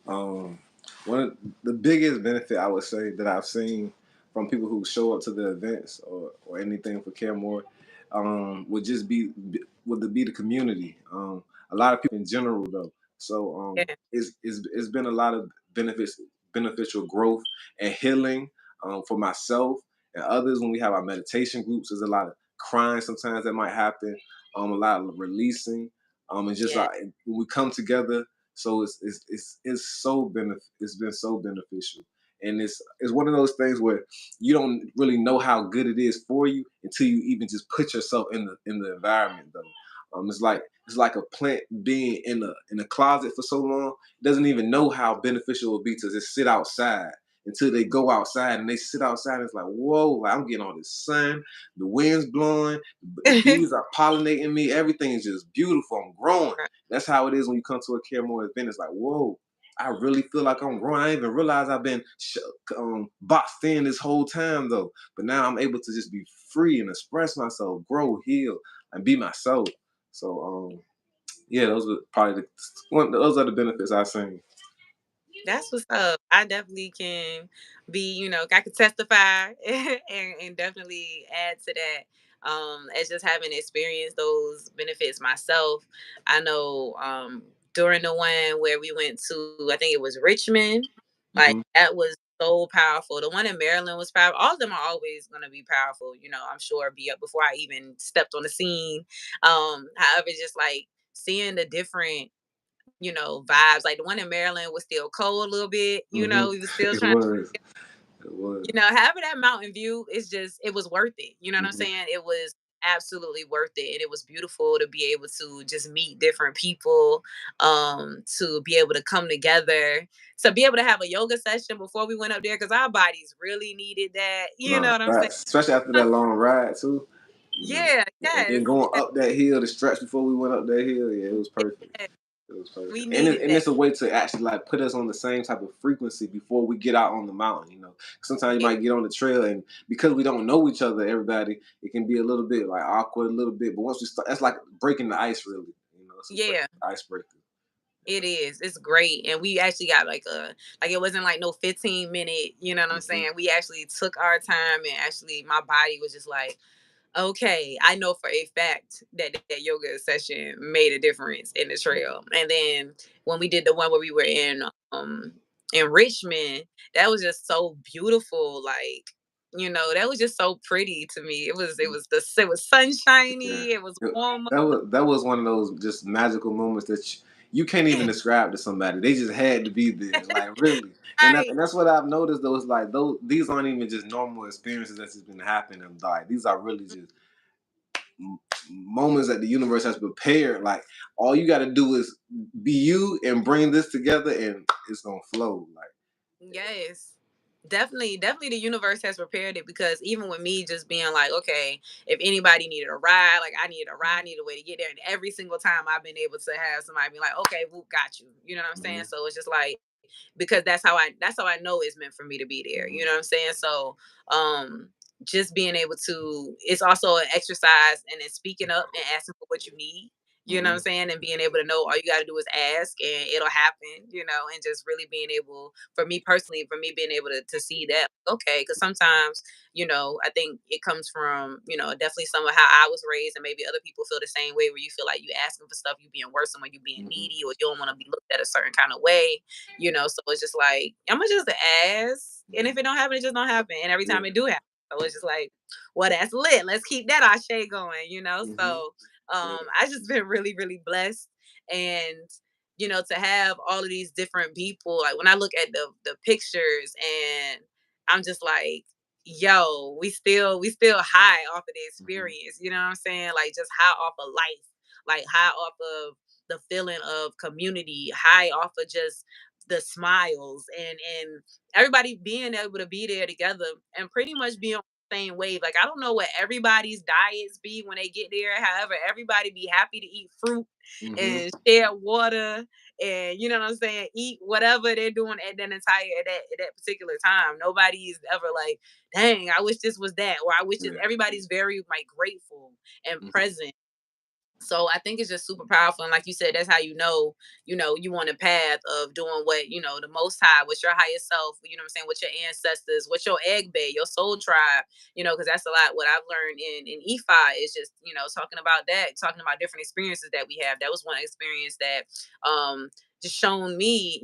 Um, one of the biggest benefit I would say that I've seen from people who show up to the events or anything for CareMore would just be the community. A lot of people in general though. So Yeah, it's been a lot of beneficial growth and healing for myself and others. When we have our meditation groups, there's a lot of crying sometimes that might happen. A lot of releasing. And just yeah, like when we come together, so it's been so beneficial, and it's one of those things where you don't really know how good it is for you until you even just put yourself in the environment though. It's like a plant being in a closet for so long, doesn't even know how beneficial it would be to just sit outside until they go outside and they sit outside. And it's like, whoa, like, I'm getting all this sun, the wind's blowing, the bees are pollinating me, everything is just beautiful. I'm growing. That's how it is when you come to a CareMore event. It's like, whoa, I really feel like I'm growing. I didn't even realize I've been boxed in this whole time though. But now I'm able to just be free and express myself, grow, heal, and be myself. So yeah, those are probably those are the benefits I've seen. That's what's up. I definitely can be, I could testify and definitely add to that. As just having experienced those benefits myself. I know during the one where we went to, I think it was Richmond, like Hmm. that was so powerful. The one in Maryland was powerful. All of them are always gonna be powerful, I'm sure be up before I even stepped on the scene. However, just like seeing the different vibes. Like the one in Maryland was still cold a little bit. Hmm. We was still It trying. was. It was. Having that mountain view is just it was worth it. You know what I'm Hmm. saying? It was absolutely worth it, and it was beautiful to be able to just meet different people, to be able to come together, to be able to have a yoga session before we went up there because our bodies really needed that. You know Nah, what I'm saying? facts. Especially after that long ride too. You know, Yeah, and then yes, going up that hill, the stretch before we went up that hill, yeah, it was perfect. yes. It was We perfect, and needed and that. it's a way to actually like put us on the same type of frequency before we get out on the mountain. Sometimes you Yeah, might get on the trail, and because we don't know each other, everybody, it can be a little bit like awkward, a little bit. But once we start, that's like breaking the ice, really. It's a yeah. icebreaker. It is. It's great. And we actually got like it wasn't like no 15-minute, you know what I'm Hmm. saying? We actually took our time and actually my body was just like, okay, I know for a fact that that yoga session made a difference in the trail. And then when we did the one where we were in Richmond, that was just so beautiful. Like, that was just so pretty to me. It was Yeah, sunshiny, it was It- warm. that was one of those just magical moments that you can't even describe to somebody. They just had to be there, like really. And Right. that's what I've noticed. Though, it's like those these aren't even just normal experiences that's just been happening. Like these are really just m- moments that the universe has prepared. Like all you got to do is be you and bring this together, and it's gonna flow. Like Yes. Definitely the universe has prepared it because even with me just being like, okay, if anybody needed a ride, like I needed a ride, I needed a way to get there. And every single time I've been able to have somebody be like, okay, whoop, got you. You know what I'm saying? mm-hmm, So it's just like because that's how I know it's meant for me to be there. mm-hmm, You know what I'm saying? So um just being able to it's also an exercise and then speaking up and asking for what you need. You know what mm-hmm, I'm saying? And being able to know all you gotta do is ask and it'll happen, and just really being able for me personally, for me being able to see that, okay, because sometimes, I think it comes from, definitely some of how I was raised, and maybe other people feel the same way where you feel like you asking for stuff, you being worse than when you being mm-hmm, needy or you don't want to be looked at a certain kind of way, so it's just like I'm gonna just ask, and if it don't happen, it just don't happen. And every time yeah, it do happen, so it's just like, well, that's lit. Let's keep that Ashe going. mm-hmm, So yeah, I just been really, really blessed, and to have all of these different people. Like when I look at the pictures, and I'm just like, yo, we still high off of the mm-hmm, experience. You know what I'm saying? Like just high off of life, like high off of the feeling of community, high off of just the smiles and everybody being able to be there together and pretty much be on the same wave. Like I don't know what everybody's diets be when they get there. However, everybody be happy to eat fruit mm-hmm, and share water and you know what I'm saying, eat whatever they're doing at that particular time. Nobody's ever like, dang, I wish this was that, or I wish this. yeah, Everybody's very like grateful and mm-hmm, present, so I think it's just super powerful. And like you said, that's how you on a path of doing what, the most high, what's your higher self, what I'm saying, with your ancestors, what's your egg bay, your soul tribe, because that's a lot what I've learned in EFI is just, talking about that, talking about different experiences that we have. That was one experience that just shown me,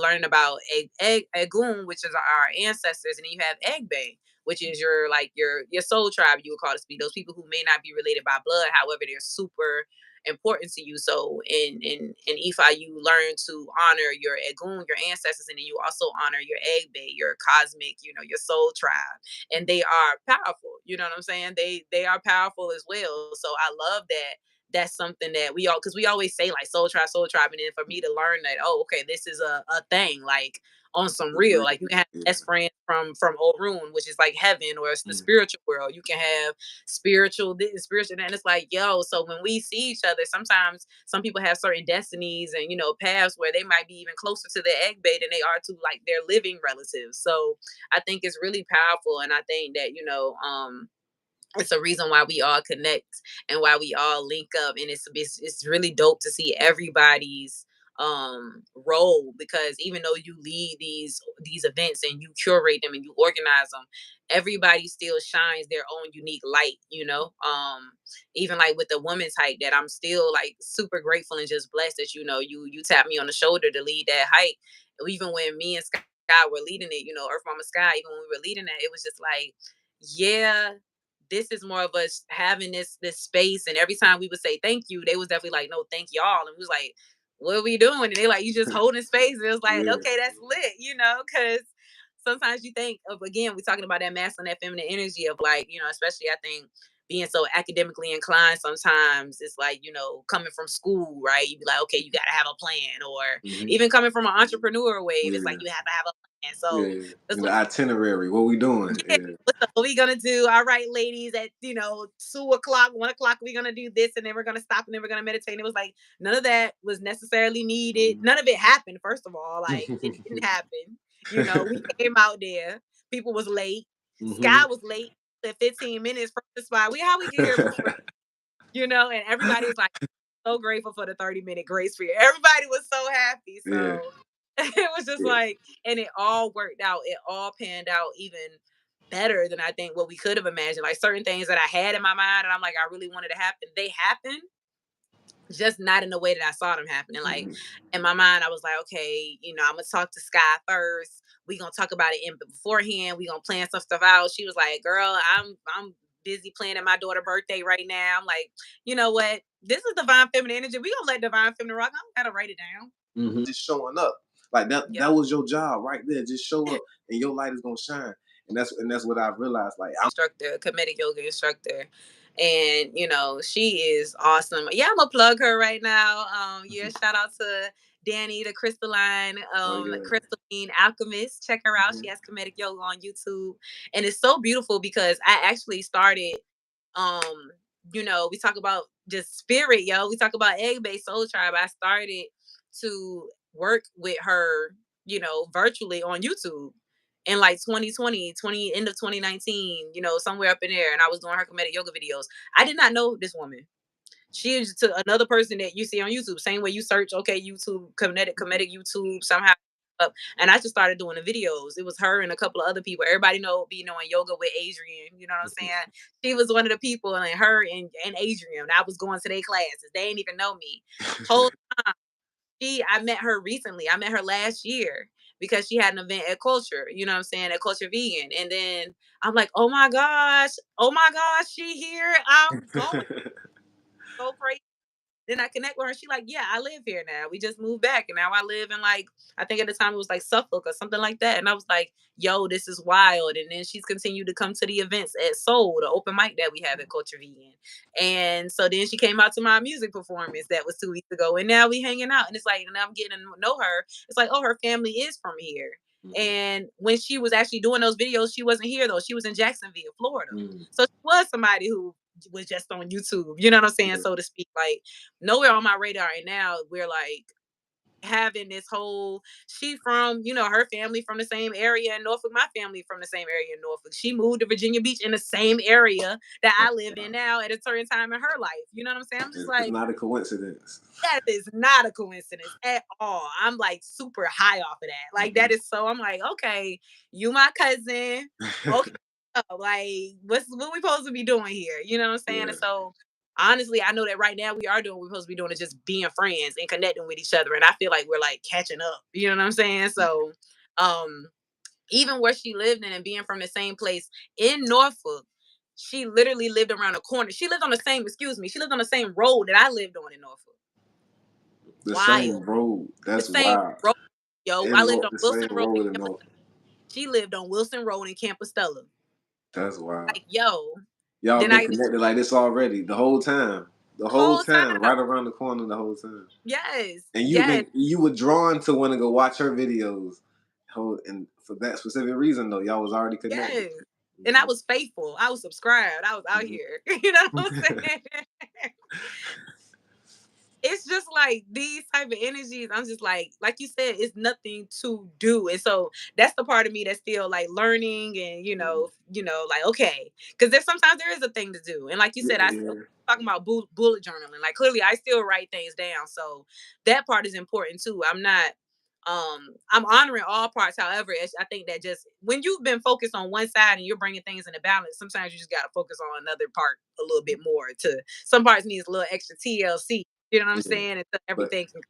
learning about Egun, which is our ancestors, and then you have egg bay, which is your like your soul tribe, you would call it, to be those people who may not be related by blood, however they're super important to you. So in Ifa, you learn to honor your Egun, your ancestors, and then you also honor your Egbe, your cosmic, your soul tribe, and they are powerful. You know what I'm saying? They are powerful as well. So I love that that's something that because we always say like soul tribe, and then for me to learn that, oh, okay, this is a thing, like on some real, like you can have Yeah. best friends from Orun, which is like heaven, or it's the Mm. spiritual world. You can have spiritual this, spiritual that, and it's like, yo, so when we see each other, sometimes some people have certain destinies and paths where they might be even closer to their egg bait than they are to like their living relatives. So I think it's really powerful, and I think that it's a reason why we all connect and why we all link up, and it's really dope to see everybody's role, because even though you lead these events and you curate them and you organize them, everybody still shines their own unique light, even like with the women's hike, that I'm still like super grateful and just blessed that you tapped me on the shoulder to lead that hike. Even when me and Sky were leading it, Earth Mama Sky, even when we were leading it, it was just like, yeah, this is more of us having this space. And every time we would say thank you, they was definitely like, no, thank y'all. And we was like, what are we doing? And they like, you just holding space. And it was like, Yeah. okay, that's lit, because sometimes you think of, again, we're talking about that masculine, that feminine energy of like, especially I think being so academically inclined, sometimes it's like, coming from school, right? You'd be like, okay, you got to have a plan. Or Hmm. even coming from an entrepreneur wave, it's like Yeah. you have to have a plan. So Yeah. that's In the what itinerary, what we doing? yeah, Yeah. what we gonna do? All right, ladies, at 2 o'clock, 1 o'clock, we're gonna do this, and then we're gonna stop, and then we're gonna meditate. And it was like none of that was necessarily needed. Mhm. None of it happened. First of all, like it didn't happen. We came out there. People was late. Hmm. Sky was late at 15 minutes from the spot. How we get here before and everybody was like so grateful for the 30-minute grace period. Everybody was so happy. Yeah. So it was just Yeah. like, and it all worked out. It all panned out even better than I think what we could have imagined. Like certain things that I had in my mind and I'm like, I really wanted to happen. They happened, just not in the way that I saw them happening. Like Mhm. in my mind, I was like, okay, I'm gonna talk to Sky first. We gonna talk about it in beforehand. We gonna plan some stuff out. She was like, girl, I'm busy planning my daughter's birthday right now. I'm like, you know what? This is divine feminine energy. We gonna let divine feminine rock. I don't gotta write it down. Just showing up. Like that Yep. that was your job right there. Just show up and your light is gonna shine. And that's what I've realized. Like Instructor, comedic yoga instructor. And she is awesome. Yeah, I'm gonna plug her right now. Yeah, shout out to Danny, the oh yeah. crystalline alchemist. Check her out. She Hmm. has comedic yoga on YouTube. And it's so beautiful because I actually started um, we talk about just spirit, yo. We talk about egg-based soul tribe. I started to work with her, virtually on YouTube in like 2020, end of 2019, somewhere up in there. And I was doing her comedic yoga videos. I did not know this woman. She is to another person that you see on YouTube. Same way you search, okay, YouTube, comedic YouTube, somehow up. And I just started doing the videos. It was her and a couple of other people. Everybody be knowing yoga with Adrian. You know what I'm saying? She was one of the people, and her and Adrian. I was going to their classes. They didn't even know me. Whole I met her recently. I met her last year because she had an event at Culture, you know what I'm saying, at Culture Vegan. And then I'm like, oh my gosh, she here. I'm going so crazy. Then I connect with her. She like, yeah, I live here now. We just moved back, and now I live in like, I think at the time it was like Suffolk or something like that. And I was like, yo, this is wild. And then she's continued to come to the events at Soul, the open mic that we have at Culture Vegan. And so then she came out to my music performance that was 2 weeks ago, and now we hanging out. And it's like, and I'm getting to know her. It's like, oh, her family is from here. Mhm. And when she was actually doing those videos, she wasn't here though. She was in Jacksonville, Florida. Mm. So she was somebody who was just on YouTube, you know what I'm saying, Yeah. so to speak. Like nowhere on my radar. And now we're like having this whole, she from, her family from the same area in Norfolk, my family from the same area in Norfolk. She moved to Virginia Beach in the same area that I live in now at a certain time in her life. You know what I'm saying? I'm just It's like, not a coincidence. that is not a coincidence at all. I'm like super high off of that. Like that Mhm. is so, I'm like, okay, you my cousin. Okay. Like what we supposed to be doing here? You know what I'm saying? Yeah. And so honestly, I know that right now we are doing what we're supposed to be doing, is just being friends and connecting with each other. And I feel like we're like catching up. You know what I'm saying? So um even where she lived in and being from the same place in Norfolk, she literally lived around the corner. She lived on the same, excuse me, she lived on the same road that I lived on in Norfolk. The Wild. same road. The That's same wild. road, yo. I In lived North, on the Wilson same Road in road in Camp. North. She lived on Wilson Road in Campostella. That's wild. Like, yo. Y'all Then been I connected like this already the whole time. the whole Whole time, time. right around the corner the whole time. Yes. And Yes. you were drawn to want to go watch her videos. And for that specific reason, though, y'all was already connected. Yes. And I Hmm. was faithful. I was subscribed. I was out Hmm. here. You know what I'm saying? It's just like these type of energies. I'm just like you said, it's nothing to do. And so that's the part of me that's still like learning and like okay. Because there's sometimes there is a thing to do. And like you said, I still Yeah. talking about bullet journaling. Like clearly I still write things down. So that part is important too. I'm honoring all parts. However, I think that just when you've been focused on one side and you're bringing things into balance, sometimes you just got to focus on another part a little bit more. To some parts needs a little extra TLC. You know what I'm Yeah. saying? Until But everything can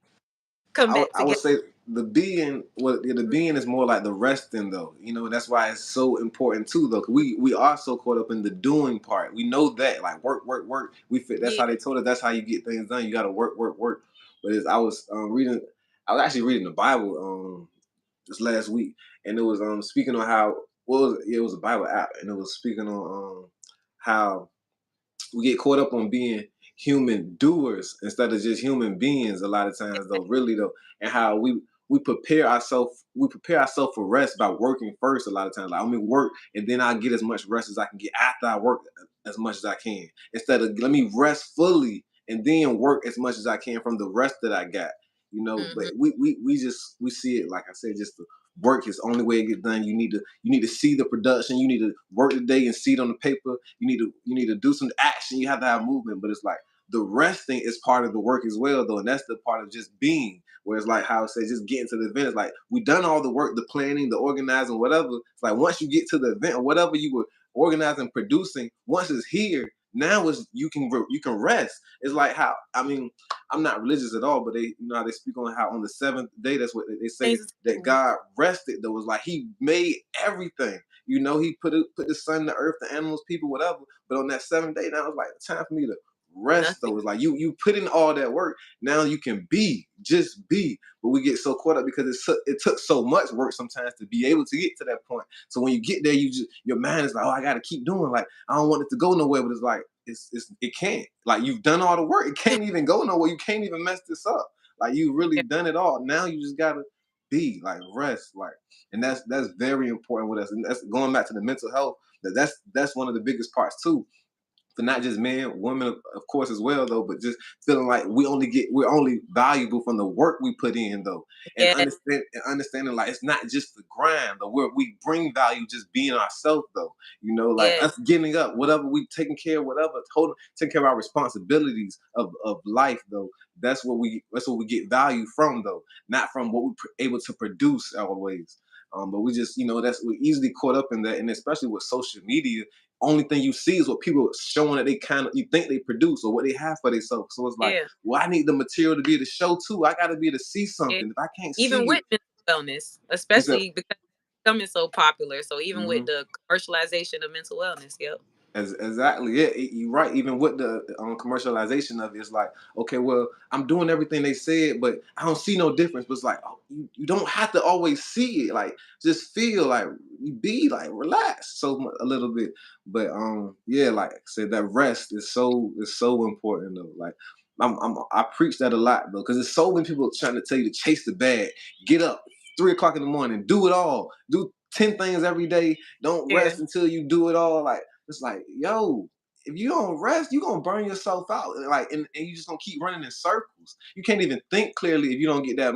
come back I would together. say the being is more like the resting though. That's why it's so important too though. 'Cause we are so caught up in the doing part. We know that like work, work, work. We fit. That's Yeah. how they told us. That's how you get things done. You got to work, work, work. But I was reading. I was actually reading the Bible this last week, and it was speaking on how it was a Bible app, and it was speaking on how we get caught up on being human doers instead of just human beings a lot of times though, really though. And how we prepare ourselves for rest by working first a lot of times. Like, work and then I'll get as much rest as I can get after I work as much as I can, instead of let me rest fully and then work as much as I can from the rest that I got. But Hmm. we see it, like I said, just the work is the only way to get done. You need to see the production. You need to work the day and see it on the paper. You need to do some action. You have to have movement. But it's like the resting is part of the work as well, though, and that's the part of just being. Where it's like how it says, just getting to the event. It's like we done all the work, the planning, the organizing, whatever. It's like once you get to the event or whatever you were organizing, producing, once it's here, now you can rest. It's like how I'm not religious at all, but how they speak on how on the seventh day, that's what they say, Things is that cool. God rested. That was like He made everything. He put the sun, the earth, the animals, people, whatever. But on that seventh day, now it's like time for me to rest. Nothing. Though it's like you put in all that work. Now you can just be. But we get so caught up because it took so much work sometimes to be able to get to that point. So when you get there, your mind is like, oh, I got to keep doing. Like I don't want it to go nowhere. But it's like it can't. Like you've done all the work. It can't even go nowhere. You can't even mess this up. Like you really Yeah. done it all. Now you just gotta be like rest. Like, and that's very important with us. And that's going back to the mental health. That's one of the biggest parts too, for not just men, women, of course, as well, though, but just feeling like we're only valuable from the work we put in, though, and Yeah. understanding like it's not just the grind, but we bring value just being ourselves, though, like Yeah. us getting up, whatever we taking care of, whatever, taking care of our responsibilities of life, though. That's what we get value from, though, not from what we're able to produce always. But we just, we're easily caught up in that, and especially with social media, only thing you see is what people are showing that they kind of you think they produce or what they have for themselves. So it's like, Yeah. well, I need the material to be able to show too. I got to be able to see Yeah. something. If I can't Even see it, with mental wellness, it's a especially because it's becoming so popular. So even with mhm. the commercialization of mental wellness, yep. Exactly. Yeah, you're right. Even with the commercialization of it, it's like, okay, well, I'm doing everything they said, but I don't see no difference. But it's like, oh, you don't have to always see it. Like, just feel like you be like relax a little bit. But yeah, like I said, that rest is so important though. Like, I preach that a lot though, because there's so many people trying to tell you to chase the bag, get up 3 o'clock in the morning, do it all, do 10 things every day, don't Yeah. rest until you do it all. Like it's like, yo, if you don't rest, you're gonna burn yourself out. Like, and you just gonna keep running in circles. You can't even think clearly if you don't get that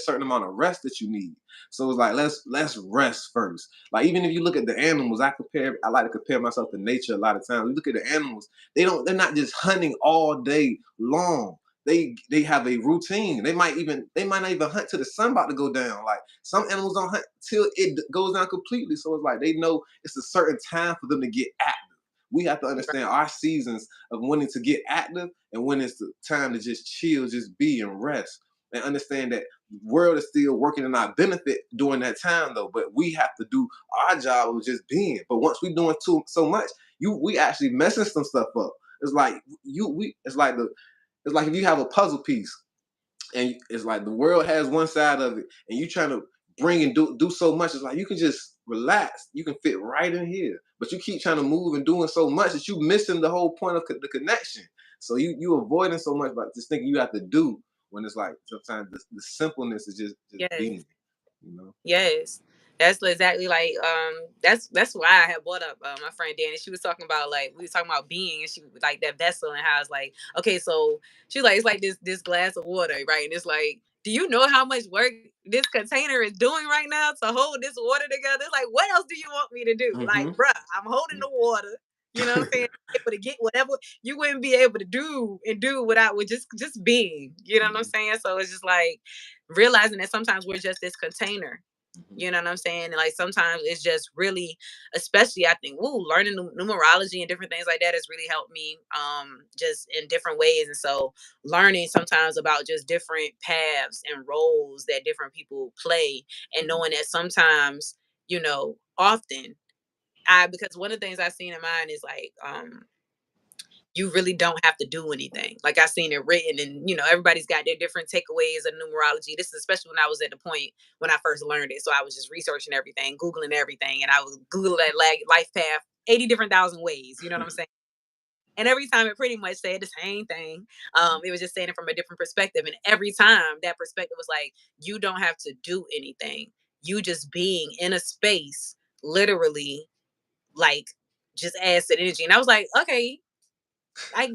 certain amount of rest that you need. So it's like let's rest first. Like even if you look at the animals, I like to compare myself to nature a lot of times. You look at the animals, they're not just hunting all day long. They have a routine. They might not even hunt till the sun about to go down. Like some animals don't hunt till it goes down completely. So it's like they know it's a certain time for them to get active. We have to Right. understand our seasons of wanting to get active and when it's the time to just chill, just be and rest. And understand that the world is still working in our benefit during that time though. But we have to do our job of just being. But once we're doing so much, we actually messing some stuff up. It's like it's like if you have a puzzle piece and it's like the world has one side of it and you trying to bring and do so much. It's like you can just relax, you can fit right in here, but you keep trying to move and doing so much that you missing the whole point of the connection. So you avoiding so much about just thinking you have to do when it's like sometimes the simpleness is just beating Yes. you, you know? Yes. That's exactly like that's why I had brought up my friend Danny. She was talking about like we was talking about being and she like that vessel and how it's like okay, so she's like it's like this glass of water, right? And it's like, do you know how much work this container is doing right now to hold this water together? It's like, what else do you want me to do? Like, Mm-hmm. bruh, I'm holding the water. You know what I'm saying? Able to get whatever you wouldn't be able to do and do without with just being. You know what I'm Mm-hmm. saying? So it's just like realizing that sometimes we're just this container. Mm-hmm. You know what I'm saying? And like sometimes it's just really, especially I think, learning numerology and different things like that has really helped me just in different ways. And so learning sometimes about just different paths and roles that different people play and Mm-hmm. knowing that sometimes, often I because one of the things I've seen in mine is like you really don't have to do anything. Like I seen it written, and everybody's got their different takeaways of numerology. This is especially when I was at the point when I first learned it. So I was just researching everything, googling everything, and I was googling that like life path 80 different thousand ways. You know what I'm saying? And every time it pretty much said the same thing. It was just saying it from a different perspective, and every time that perspective was like, you don't have to do anything. You just being in a space, literally, like just adds to the energy. And I was like, okay, I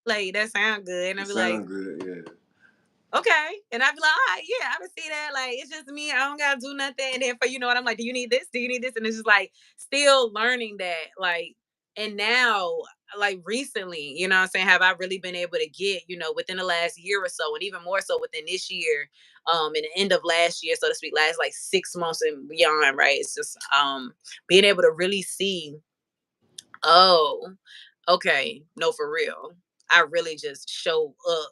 like that sound good. And It I'd be like, sounds good, yeah. okay. And I'd be like, all right, yeah, I can see that. Like, it's just me. I don't gotta do nothing. And then for what I'm like, do you need this? Do you need this? And it's just like still learning that, like, and now, like recently, you know what I'm saying, have I really been able to get, within the last year or so, and even more so within this year, and the end of last year, so to speak, last like 6 months and beyond, right? It's just being able to really see, oh, okay, no, for real. I really just show up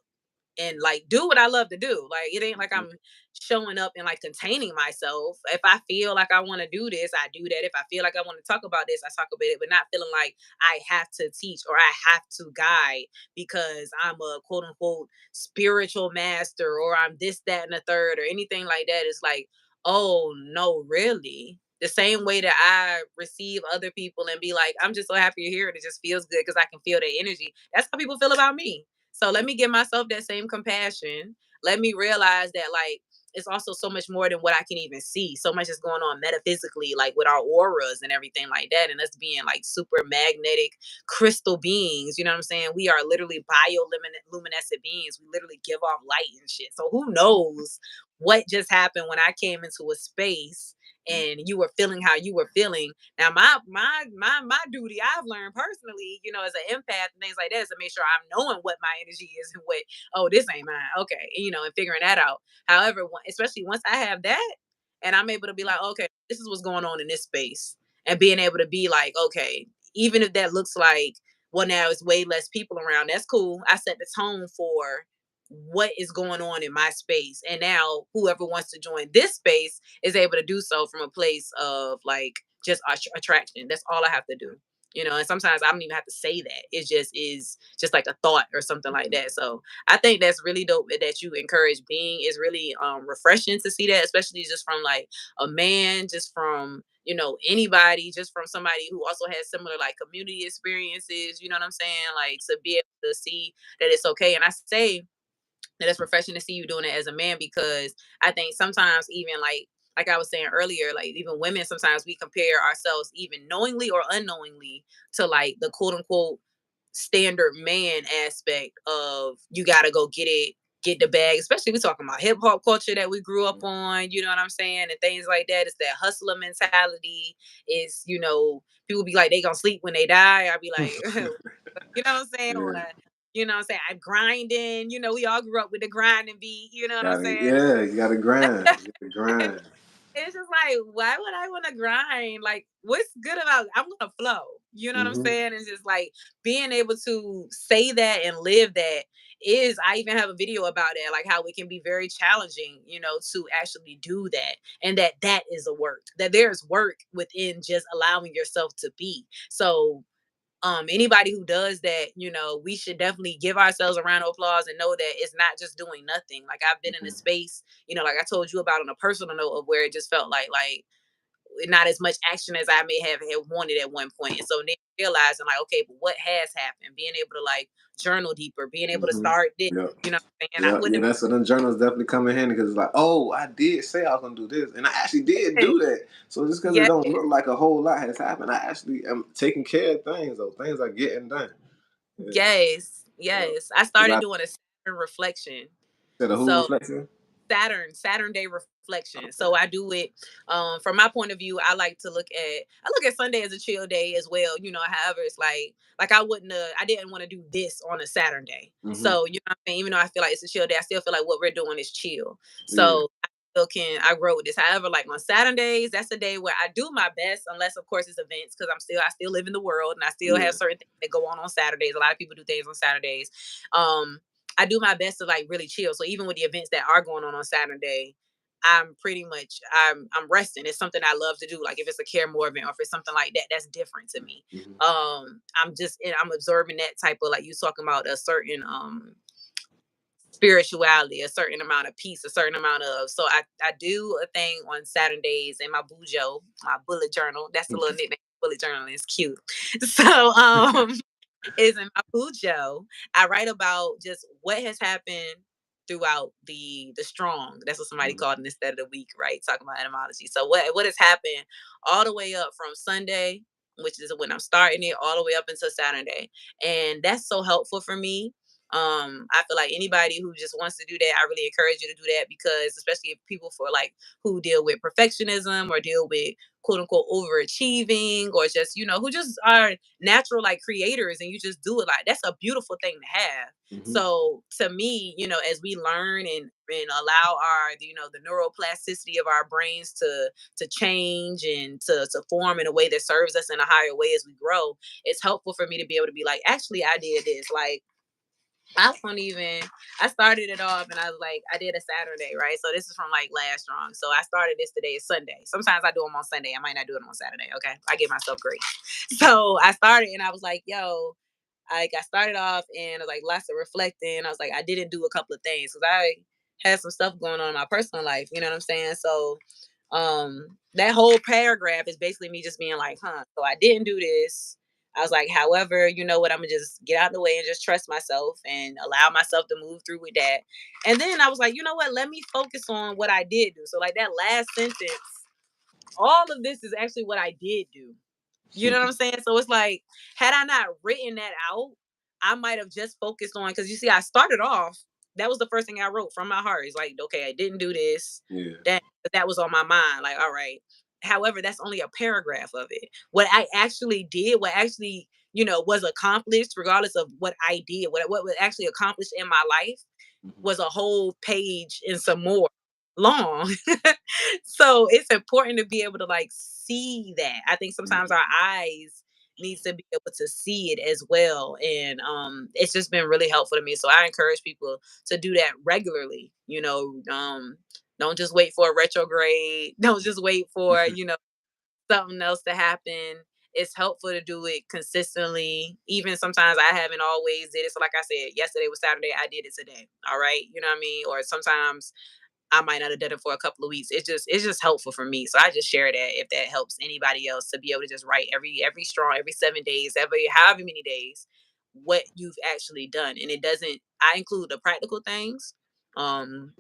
and like do what I love to do. Like it ain't like Mm-hmm. I'm showing up and like containing myself. If I feel like I want to do this, I do that. If I feel like I want to talk about this, I talk about it, but not feeling like I have to teach or I have to guide because I'm a quote unquote spiritual master or I'm this, that, and the third or anything like that. It's like, oh no, really? The same way that I receive other people and be like, I'm just so happy you're here and it just feels good because I can feel their energy. That's how people feel about me. So let me give myself that same compassion. Let me realize that like it's also so much more than what I can even see. So much is going on metaphysically, like with our auras and everything like that, and us being like super magnetic crystal beings. You know what I'm saying? We are literally bioluminescent beings. We literally give off light and shit. So who knows what just happened when I came into a space and you were feeling how you were feeling. Now, my duty I've learned personally, as an empath and things like that, is to make sure I'm knowing what my energy is and what, oh, this ain't mine. Okay, and figuring that out. However, especially once I have that, and I'm able to be like, okay, this is what's going on in this space, and being able to be like, okay, even if that looks like, well, now it's way less people around. That's cool. I set the tone for what is going on in my space, and now whoever wants to join this space is able to do so from a place of like just attraction. That's all I have to do. And sometimes I don't even have to say that. It just is just like a thought or something like Mm-hmm. that. So I think that's really dope that you encourage being is really refreshing to see that, especially just from like a man, just from anybody, just from somebody who also has similar like community experiences. You know what I'm saying? Like to be able to see that it's okay. And I say that it's refreshing to see you doing it as a man because I think sometimes even like I was saying earlier, like even women sometimes we compare ourselves even knowingly or unknowingly to like the quote unquote standard man aspect of you gotta go get the bag, especially we talking about hip hop culture that we grew up on, you know what I'm saying, and things like that. It's that hustler mentality. Is people be like they gonna sleep when they die. I be like, you know what I'm saying? Or Yeah. you know what I'm saying? I'm grinding. We all grew up with the grinding beat. You know what I'm Gotta, saying? yeah, you gotta grind. You gotta grind. It's just like, why would I want to grind? Like, what's good about I'm gonna flow? You know what I'm Mm-hmm. saying? It's just like being able to say that and live that is I even have a video about it, like how it can be very challenging, to actually do that. And that is a work. That there's work within just allowing yourself to be. So anybody who does that, we should definitely give ourselves a round of applause and know that it's not just doing nothing. Like I've been in a Mm-hmm. space, like I told you about on a personal note of where it just felt like not as much action as I may have had wanted at one point. And so then realizing like, okay, but what has happened? Being able to like journal deeper, being able to Hmm. start this, Yeah. you know what I'm saying? I Yeah, wouldn't yeah, that's what them journals definitely come in handy because it's like, oh, I did say I was gonna do this, and I actually did have do that. So just because it yes, don't look like a whole lot has happened, I actually am taking care of things. Though things are getting done. Yeah. yes, Yeah. yes. I 'Cause I started doing a Saturn reflection. said a who So reflection. Saturn Day reflection. Okay. So I do it from my point of view. I look at Sunday as a chill day as well. You know, however, it's like I didn't want to do this on a Saturday. Hmm. So you know what I mean? Even though I feel like it's a chill day, I still feel like what we're doing is chill. Yeah. So I grow with this. However, like on Saturdays, that's a day where I do my best, unless of course it's events, because I still live in the world and I still have Yeah. certain things that go on Saturdays. A lot of people do things on Saturdays. Um, I do my best to like really chill. So even with the events that are going on Saturday, I'm resting. It's something I love to do. Like if it's a CareMore event or if it's something like that, that's different to me. Hmm. I'm observing that type of like you talking about a certain spirituality, a certain amount of peace, a certain amount of. So I do a thing on Saturdays in my bujo, my bullet journal. That's the little nickname. Bullet journal is cute. So is in my Pujo. I write about just what has happened throughout the strong. That's what somebody called it instead of the week, right? Talking about etymology. So what has happened all the way up from Sunday, which is when I'm starting it, all the way up until Saturday. And that's so helpful for me. I feel like anybody who just wants to do that, I really encourage you to do that because especially if people for like who deal with perfectionism or deal with quote unquote overachieving or just, you know, who just are natural like creators and you just do it like that's a beautiful thing to have. Hmm. So to me, you know, as we learn and allow our, you know, the neuroplasticity of our brains to change and to form in a way that serves us in a higher way as we grow, it's helpful for me to be able to be like, actually I did this. Like I don't even. I started it off, and I was like, I did a Saturday, right? So this is from like last strong. So I started this today is Sunday. Sometimes I do them on Sunday. I might not do them on Saturday. Okay, I give myself grace. So I started, and I was like, yo, I started off and like lots of reflecting. I was like, I didn't do a couple of things because I had some stuff going on in my personal life. You know what I'm saying? So that whole paragraph is basically me just being like, huh, so I didn't do this. I was like, however, you know what, I'm gonna just get out of the way and just trust myself and allow myself to move through with that. And then I was like, you know what, let me focus on what I did do. So like that last sentence, all of this is actually what I did do. You know what I'm saying? So it's like, had I not written that out, I might have just focused on because you see, I started off. That was the first thing I wrote from my heart. It's like, okay, I didn't do this. Yeah. That was on my mind. Like, all right. However, that's only a paragraph of it. What I actually did, what actually, you know, was accomplished, regardless of what I did, what was actually accomplished in my life Hmm. was a whole page and some more long. So it's important to be able to like see that. I think sometimes our eyes needs to be able to see it as well. And it's just been really helpful to me. So I encourage people to do that regularly. You know, don't just wait for a retrograde. Don't just wait for, you know, something else to happen. It's helpful to do it consistently. Even sometimes I haven't always did it. So like I said, yesterday was Saturday, I did it today. All right. You know what I mean? Or sometimes I might not have done it for a couple of weeks. It's just helpful for me. So I just share that if that helps anybody else to be able to just write every strong, every 7 days, every however many days, what you've actually done. And it doesn't I include the practical things. Um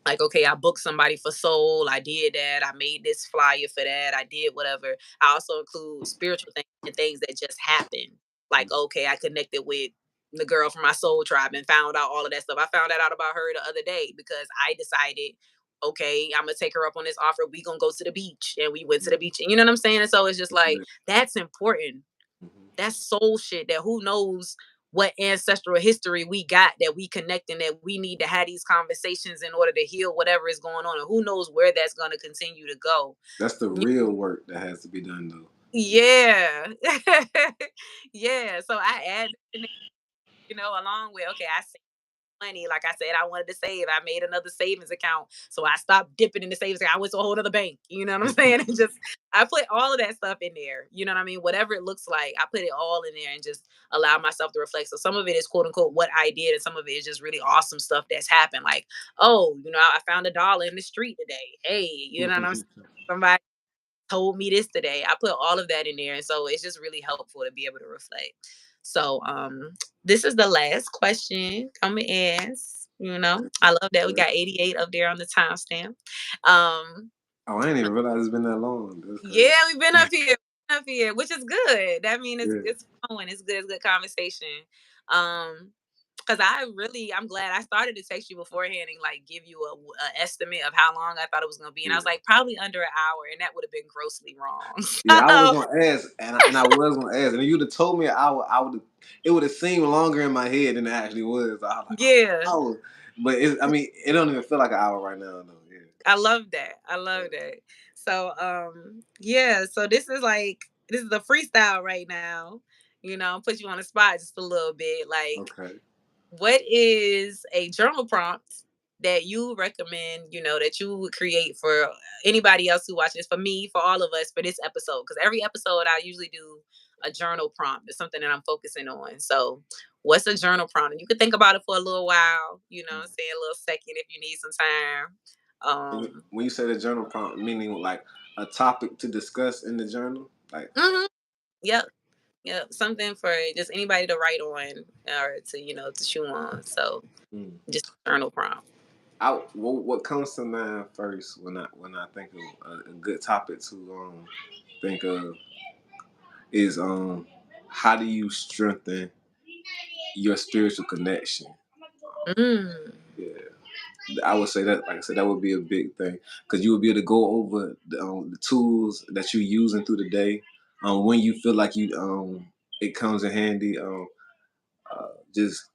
like okay, I booked somebody for soul, I did that, I made this flyer for that, I did whatever. I also include spiritual things and things that just happened, like okay, I connected with the girl from my soul tribe and found out all of that stuff. I found that out about her the other day because I decided, okay, I'm gonna take her up on this offer, we gonna go to the beach, and we went to the beach, and you know what I'm saying. And so it's just like that's important. That's soul shit that who knows what ancestral history we got that we connect and that we need to have these conversations in order to heal whatever is going on, and who knows where that's going to continue to go. That's the real work that has to be done, though. Yeah. Yeah, so I add, you know, along with okay, I money. Like I said, I wanted to save. I made another savings account. So I stopped dipping in the savings account. I went to a whole other bank. You know what I'm saying? And just I put all of that stuff in there. You know what I mean? Whatever it looks like, I put it all in there and just allow myself to reflect. So some of it is quote unquote what I did, and some of it is just really awesome stuff that's happened. Like, oh, you know, I found $1 in the street today. Hey, you know what I'm saying? Somebody told me this today. I put all of that in there. And so it's just really helpful to be able to reflect. So this is the last question I'm gonna ask. I love that we Okay. got 88 up there on the timestamp. Um, Oh, I didn't even realize it's been that long. That's crazy. yeah, we've been up here, which is good. That means it's Yeah. it's flowing. It's good conversation. Um, because I'm glad I started to text you beforehand and like give you a estimate of how long I thought it was gonna be, and I was Yeah. like probably under an hour, and that would have been grossly wrong. Yeah, I was So gonna ask, and I was gonna ask, and if you'd have told me an hour, I would. It would have seemed longer in my head than it actually was. I was like, yeah, oh, but I mean, it don't even feel like an hour right now, though. Yeah. I love that. I love Yeah. that. So yeah, so this is a freestyle right now. Put you on the spot just a little bit. Like, Okay. what is a journal prompt that you recommend, that you would create for anybody else who watches, for me, for all of us, for this episode? Because every episode I usually do a journal prompt. It's something that I'm focusing on. So what's a journal prompt? And you can think about it for a little while, Mm. say a little second if you need some time. When you say the journal prompt, meaning like a topic to discuss in the journal, like Mhm. Yep. Yep. Something for just anybody to write on or to, to chew on. So mm. just journal prompt. What comes to mind first when I think of a good topic to think of is how do you strengthen your spiritual connection? Mm. Yeah, I would say that, like I said, that would be a big thing because you would be able to go over the tools that you're using through the day. When you feel like it comes in handy. Just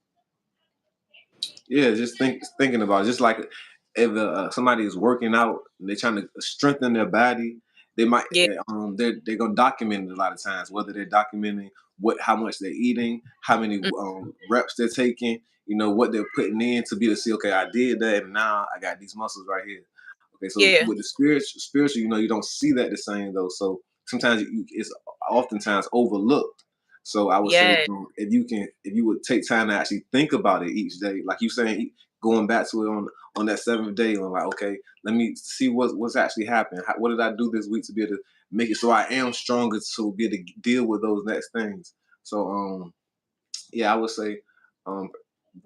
Yeah, just thinking about it. Just like if somebody is working out, and they're trying to strengthen their body. They might Yeah. they're gonna document it a lot of times. Whether they're documenting how much they're eating, how many Mm. reps they're taking, what they're putting in to be to see. Okay, I did that, and now I got these muscles right here. Okay, so Yeah. with the spiritual, you don't see that the same though. So sometimes it's oftentimes overlooked. So I would say, Yeah. if you would take time to actually think about it each day, like you saying, going back to it on that seventh day, and like, okay, let me see what's actually happening. What did I do this week to be able to make it so I am stronger to be able to deal with those next things. So yeah, I would say, um,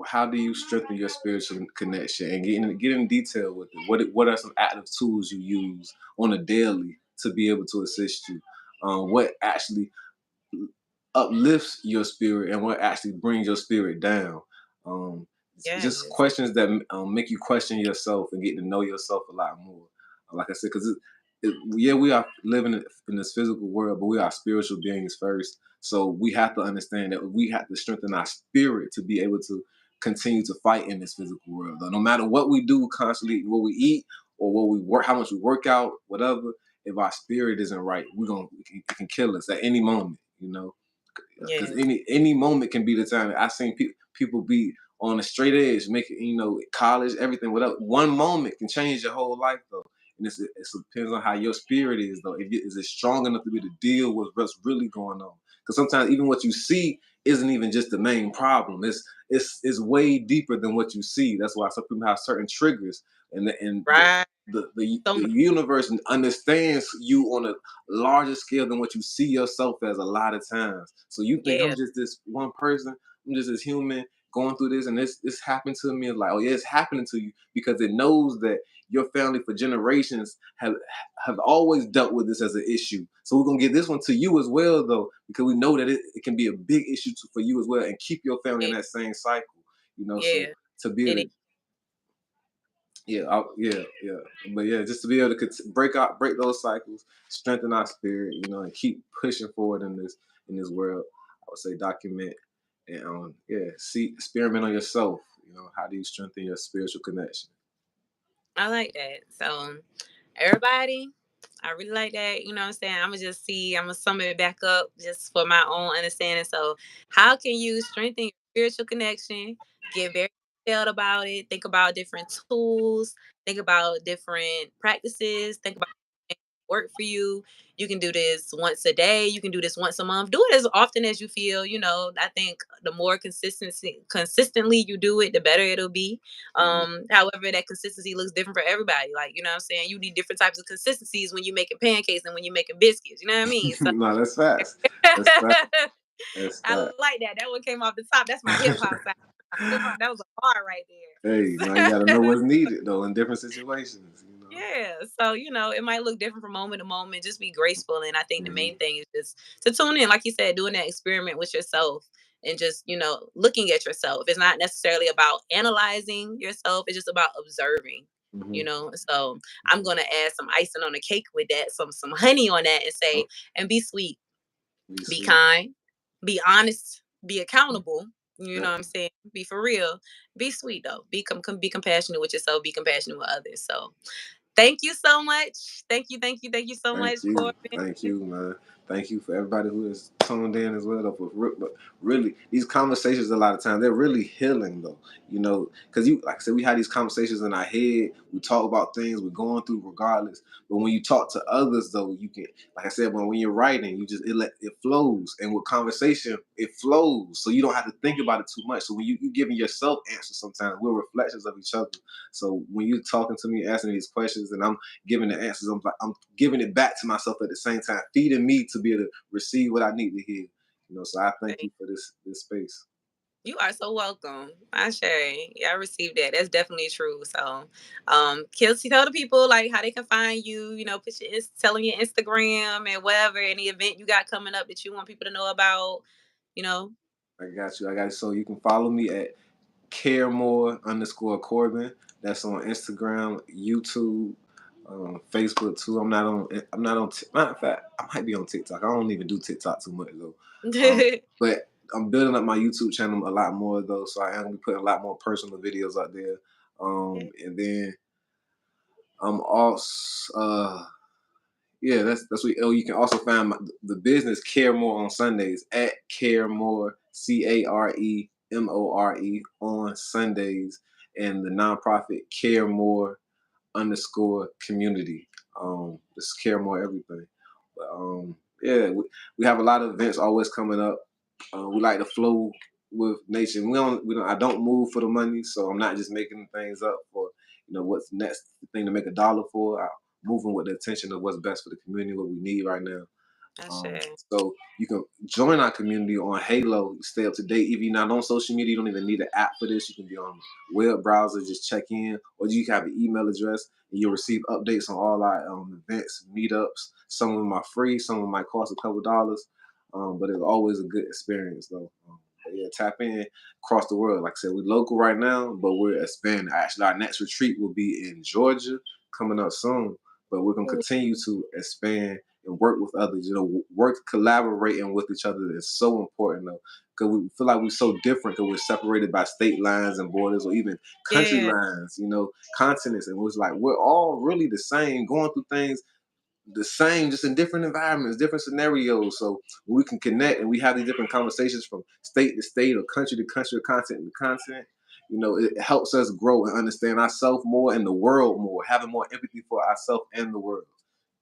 how do you strengthen your spiritual connection and get in detail with it? What are some active tools you use on a daily to be able to assist you? What actually uplifts your spirit and what actually brings your spirit down. Um, just Yes. questions that make you question yourself and get to know yourself a lot more. Like I said, because yeah, we are living in this physical world, but we are spiritual beings first. So we have to understand that we have to strengthen our spirit to be able to continue to fight in this physical world. No matter what we do, constantly, what we eat or what we work, how much we work out, whatever. If our spirit isn't right, it can kill us at any moment. Because Yes. any moment can be the time. I've seen people be on a straight edge, making college, everything. Without one moment can change your whole life though, and it depends on how your spirit is though. Is it strong enough to be able to deal with what's really going on? Because sometimes even what you see isn't even just the main problem. It's way deeper than what you see. That's why some people have certain triggers, and Right. So the universe understands you on a larger scale than what you see yourself as a lot of times. So you think I'm yeah. just this one person, I'm just this human going through this, and this happened to me. It's like, oh yeah, it's happening to you because it knows that your family for generations have always dealt with this as an issue. So we're gonna give this one to you as well, though, because we know that it can be a big issue for you as well, and keep your family in Yeah. that same cycle. So Yeah. to be able It is. to yeah. But yeah, just to be able to break those cycles, strengthen our spirit, and keep pushing forward in this world. I would say document and see experiment on yourself. How do you strengthen your spiritual connection? I like that. So everybody, I really like that. You know what I'm saying? I'm gonna sum it back up just for my own understanding. So how can you strengthen your spiritual connection? Get very detailed about it. Think about different tools. Think about different practices. Think about work for you. You can do this once a day. You can do this once a month. Do it as often as you feel. I think the more consistently you do it, the better it'll be. Mhm. However, that consistency looks different for everybody. Like, you know what I'm saying? You need different types of consistencies when you're making pancakes and when you're making biscuits. You know what I mean? So No, that's facts. That's facts. That's I facts. like that. That one came off the top. That's my hip hop side. That was a bar right Hey, now you there. gotta know what's needed though in different situations, you know. Yeah. So, it might look different from moment to moment. Just be graceful. And I think the Mhm. main thing is just to tune in, like you said, doing that experiment with yourself and just, looking at yourself. It's not necessarily about analyzing yourself, it's just about observing. Mhm. So I'm Mhm. gonna add some icing on the cake with that, some honey on that, and say, Oh, and be sweet, be be sweet. kind, be honest, be Mm. accountable. You know Yep. what I'm saying? Be for real. Be sweet though. Be compassionate with yourself. Be compassionate with others. So thank you so much. Thank you so much, Thank you. Corbin. Thank you, man. Thank you for everybody who is tuned in as well. Though, but really, these conversations a lot of times they're really healing, though. Because like I said, we have these conversations in our head. We talk about things we're going through, regardless. But when you talk to others, though, you can, like I said, when you're writing, it flows, and with conversation, it flows. So you don't have to think about it too much. So when you giving yourself answers, sometimes we're reflections of each other. So when you're talking to me, asking me these questions, and I'm giving the answers, I'm giving it back to myself at the same time, feeding me to be able to receive what I need to hear. So I thank you for this space. You are so welcome. I share. Yeah, I received that. That's definitely true. So, Kelsey, tell the people like how they can find you. Put tell them your Instagram and whatever, any event you got coming up that you want people to know about. You know. I got you. I got you. So you can follow me at CareMore_Corbin. That's on Instagram, YouTube, Facebook too. I'm not on. Matter of fact, I might be on TikTok. I don't even do TikTok too much though. But I'm building up my YouTube channel a lot more though, so I am gonna be putting a lot more personal videos out there. And then I'm also yeah, that's what. Oh, you can also find the business CareMore on Sundays at CareMore CareMore on Sundays, and the nonprofit CareMore_community. Just CareMore everything. But yeah, we have a lot of events always coming up. We like to flow with nature. We don't. I don't move for the money, so I'm not just making things up for what's the next thing to make $1 for. Moving with the attention of what's best for the community, what we need right now. I Um, share. so you can join our community on Halo. Stay up to date. If you're not on social media, you don't even need an app for this. You can be on the web browser, just check in, or you can have an email address, and you'll receive updates on all our events, meetups. Some of them are free. Some of them might cost a couple dollars, but it's always a good experience, though. But yeah, tap in across the world. Like I said, we're local right now, but we're expanding. Actually, our next retreat will be in Georgia coming up soon. But we're gonna continue to expand and work with others. Work collaborating with each other is so important though, because we feel like we're so different because we're separated by state lines and borders, or even country Yeah. lines, continents, and it's like we're all really the same, going through things the same, just in different environments, different scenarios. So we can connect and we have these different conversations from state to state, or country to country, or continent to continent. It helps us grow and understand ourselves more and the world more, having more empathy for ourselves and the world.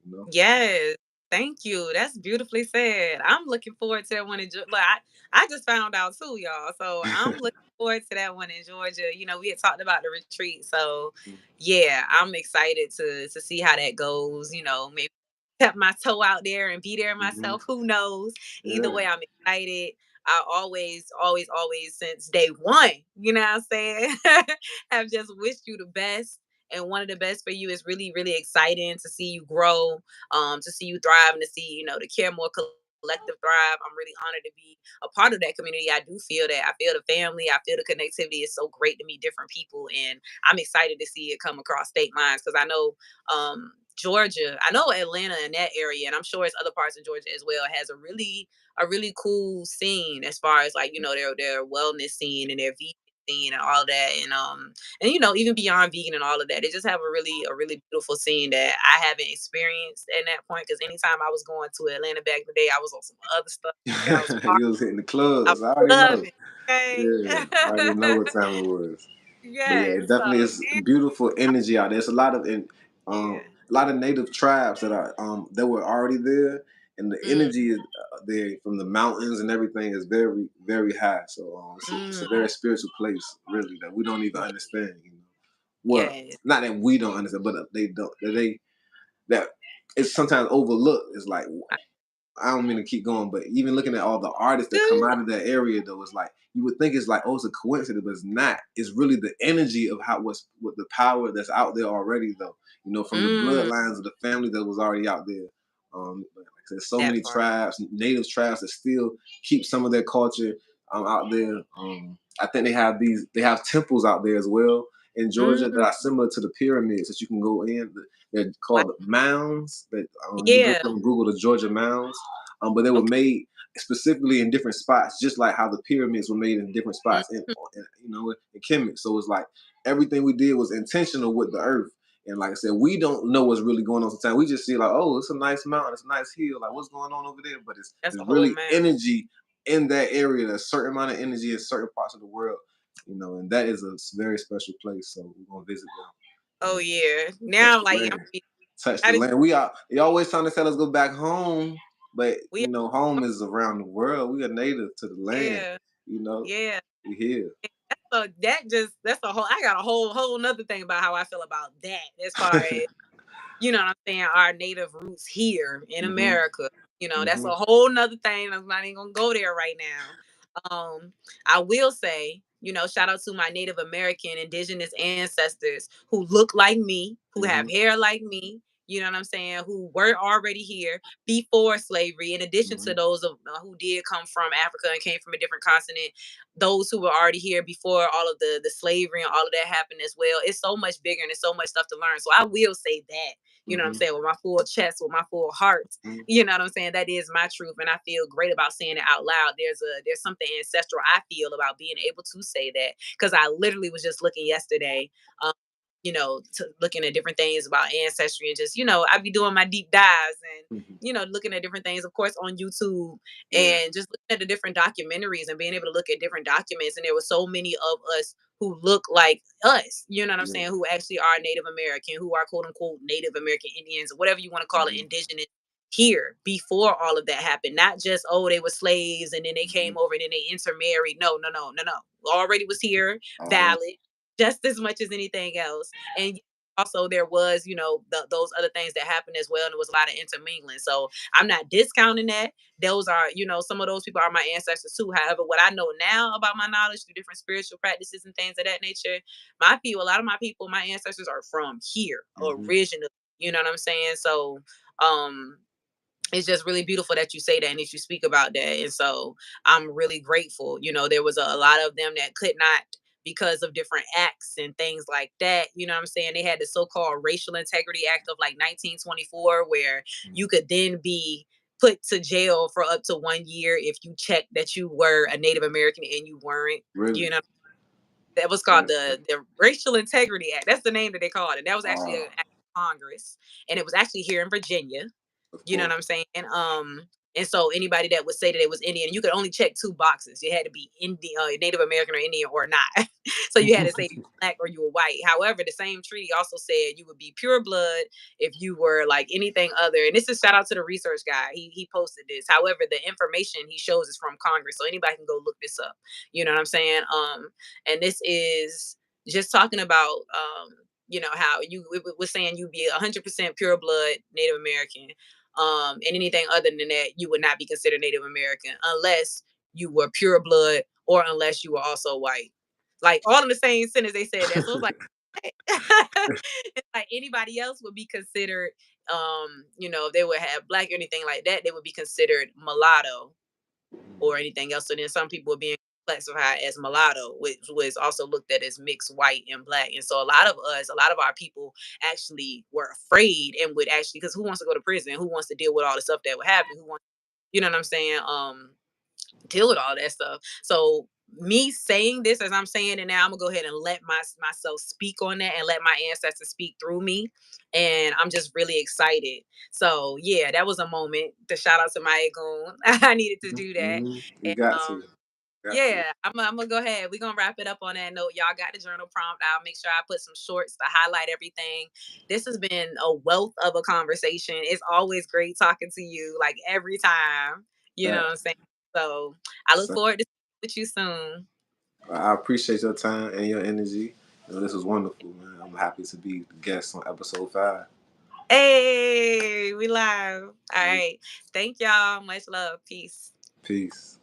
You know. Yes. Thank you. That's beautifully said. I'm looking forward to that one in Georgia. Like, I just found out too, y'all. So I'm looking forward to that one in Georgia. We had talked about the retreat. So yeah, I'm excited to see how that goes. Maybe tap my toe out there and be there Mm-hmm. myself. Who knows? Either Yeah. way, I'm excited. I always since day one, you know what I'm saying? Have just wished you the best. And one of the best for you is really, really exciting to see you grow, to see you thrive, and to see, the CareMore collective thrive. I'm really honored to be a part of that community. I do feel that. I feel the family. I feel the connectivity. It's so great to meet different people. And I'm excited to see it come across state lines because I know Georgia, I know Atlanta in that area, and I'm sure it's other parts of Georgia as well, has a really cool scene as far as like, their wellness scene and their vegan scene and all that. And even beyond vegan and all of that, they just have a really beautiful scene that I haven't experienced in that point, because anytime I was going to Atlanta back in the day, I was on some other stuff. I was You was hitting the I clubs. I was already know. loving. Okay. Yeah, I already know what time it was. But yeah, Yes. it So definitely is beautiful energy out there. It's a lot of yeah. a lot of native tribes that were already there, and the Mm, energy is there from the mountains and everything is very very high. So it's a very mm. spiritual place, really, that we don't even Yeah, understand. You know, well, yes. not that we don't understand, but they don't. That it's sometimes overlooked. It's like I I don't mean to keep going, but even looking at all the artists that come do. out of that area, though, it's like you would think it's like, oh, it's a coincidence, but it's not. It's really the energy of what the power that's out there already, though. You know, from the Mm, bloodlines of the family that was already out there. Like I said, so that many part. tribes, native tribes that still keep some of their culture out there. I think they have temples out there as well in Georgia that Mm, are similar to the pyramids that you can go in. They're wow. called mounds. That you look Yeah. on Google the Georgia mounds, but they were Okay. made specifically in different spots, just like how the pyramids were made in different spots Mhm. in Kemet. So it's like everything we did was intentional with the earth. And like I said, we don't know what's really going on sometimes. We just see like, oh, it's a nice mountain, it's a nice hill. Like, what's going on over there? But That's it's a whole really man. energy in that area. There's a certain amount of energy in certain parts of the world, and that is a very special place. So we're gonna visit them Oh and yeah. touch Now I'm the like, land. Touch how the did you? land. They always trying to tell us go back home, but We home is around the world. We are native to the land. yeah, You know, yeah. we here. So that's a whole. I got a whole nother thing about how I feel about that. As far as what I'm saying, our native roots here in Mhm. America. That's a Mhm. whole nother thing. I'm not even gonna go there right now. I will say, shout out to my Native American indigenous ancestors who look like me, who have Mhm. hair like me, you know what I'm saying, who were already here before slavery, in addition to Mhm. those of who did come from Africa and came from a different continent, those who were already here before all of the slavery and all of that happened as well. It's so much bigger and there's so much stuff to learn. So I will say that, what I'm Mhm. saying, with my full chest, with my full heart. Mhm. You know what I'm saying? That is my truth. And I feel great about saying it out loud. There's something ancestral I feel about being able to say that. Cause I literally was just looking yesterday, um, looking at different things about ancestry and just, I'd be doing my deep dives and, Mhm. looking at different things, of course, on YouTube Yeah. and just looking at the different documentaries and being able to look at different documents. And there were so many of us who look like us, you know what I'm Yeah. saying, who actually are Native American, who are quote unquote Native American Indians, or whatever you want to call it, Mhm. indigenous here before all of that happened. Not just, oh, they were slaves and then they came Mhm. over and then they intermarried. No, no, no, no, no. Already was here, All right. valid, just as much as anything else. And also there was, those other things that happened as well. And there was a lot of intermingling. So I'm not discounting that. Those are, some of those people are my ancestors too. However, what I know now about my knowledge through different spiritual practices and things of that nature, a lot of my people, my ancestors are from here Mhm. originally. You know what I'm saying? So um it's just really beautiful that you say that and that you speak about that. And so I'm really grateful. There was a lot of them that could not, because of different acts and things like that. You know what I'm saying? They had the so-called Racial Integrity Act of like 1924, where Mhm. you could then be put to jail for up to 1 year if you checked that you were a Native American and you weren't. Really? You know, that was called That's the Racial Integrity Act. That's the name that they called it. That was actually ah, an act of Congress, and it was actually here in Virginia. of You know what course. I'm saying? And so anybody that would say that it was Indian, you could only check two boxes. You had to be Indian, Native American or Indian or not. So you had to say you were black or you were white. However, the same treaty also said you would be pure blood if you were like anything other. And this is shout out to the research guy. He posted this. However, the information he shows is from Congress, so anybody can go look this up. You know what I'm saying? And this is just talking about how you was saying you'd be 100% pure blood Native American, and anything other than that, you would not be considered Native American unless you were pure blood or unless you were also white. Like all in the same sentence, they said that. So it's like, it's like anybody else would be considered, if they would have black or anything like that, they would be considered mulatto or anything else. So then some people are being classified as mulatto, which was also looked at as mixed white and black. And so a lot of our people actually were afraid and would actually, because who wants to go to prison? Who wants to deal with all the stuff that would happen? Who wants, you know what I'm saying? Deal with all that stuff. So me saying this as I'm saying it now, I'm gonna go ahead and let myself speak on that and let my ancestors speak through me. And I'm just really excited. So yeah, that was a moment to shout out to my Aegon. I needed to do that. Mhm. You And got to. Got to. Yeah, I'm gonna go ahead. We're gonna wrap it up on that note. Y'all got the journal prompt. I'll make sure I put some shorts to highlight everything. This has been a wealth of a conversation. It's always great talking to you, like every time. You know what I'm Facts. saying? So I look So, forward to speaking with you soon. I appreciate your time and your energy. This was wonderful, man. I'm happy to be the guest on episode 5. Hey, we live. All right. Thank y'all. Much love. Peace. Peace.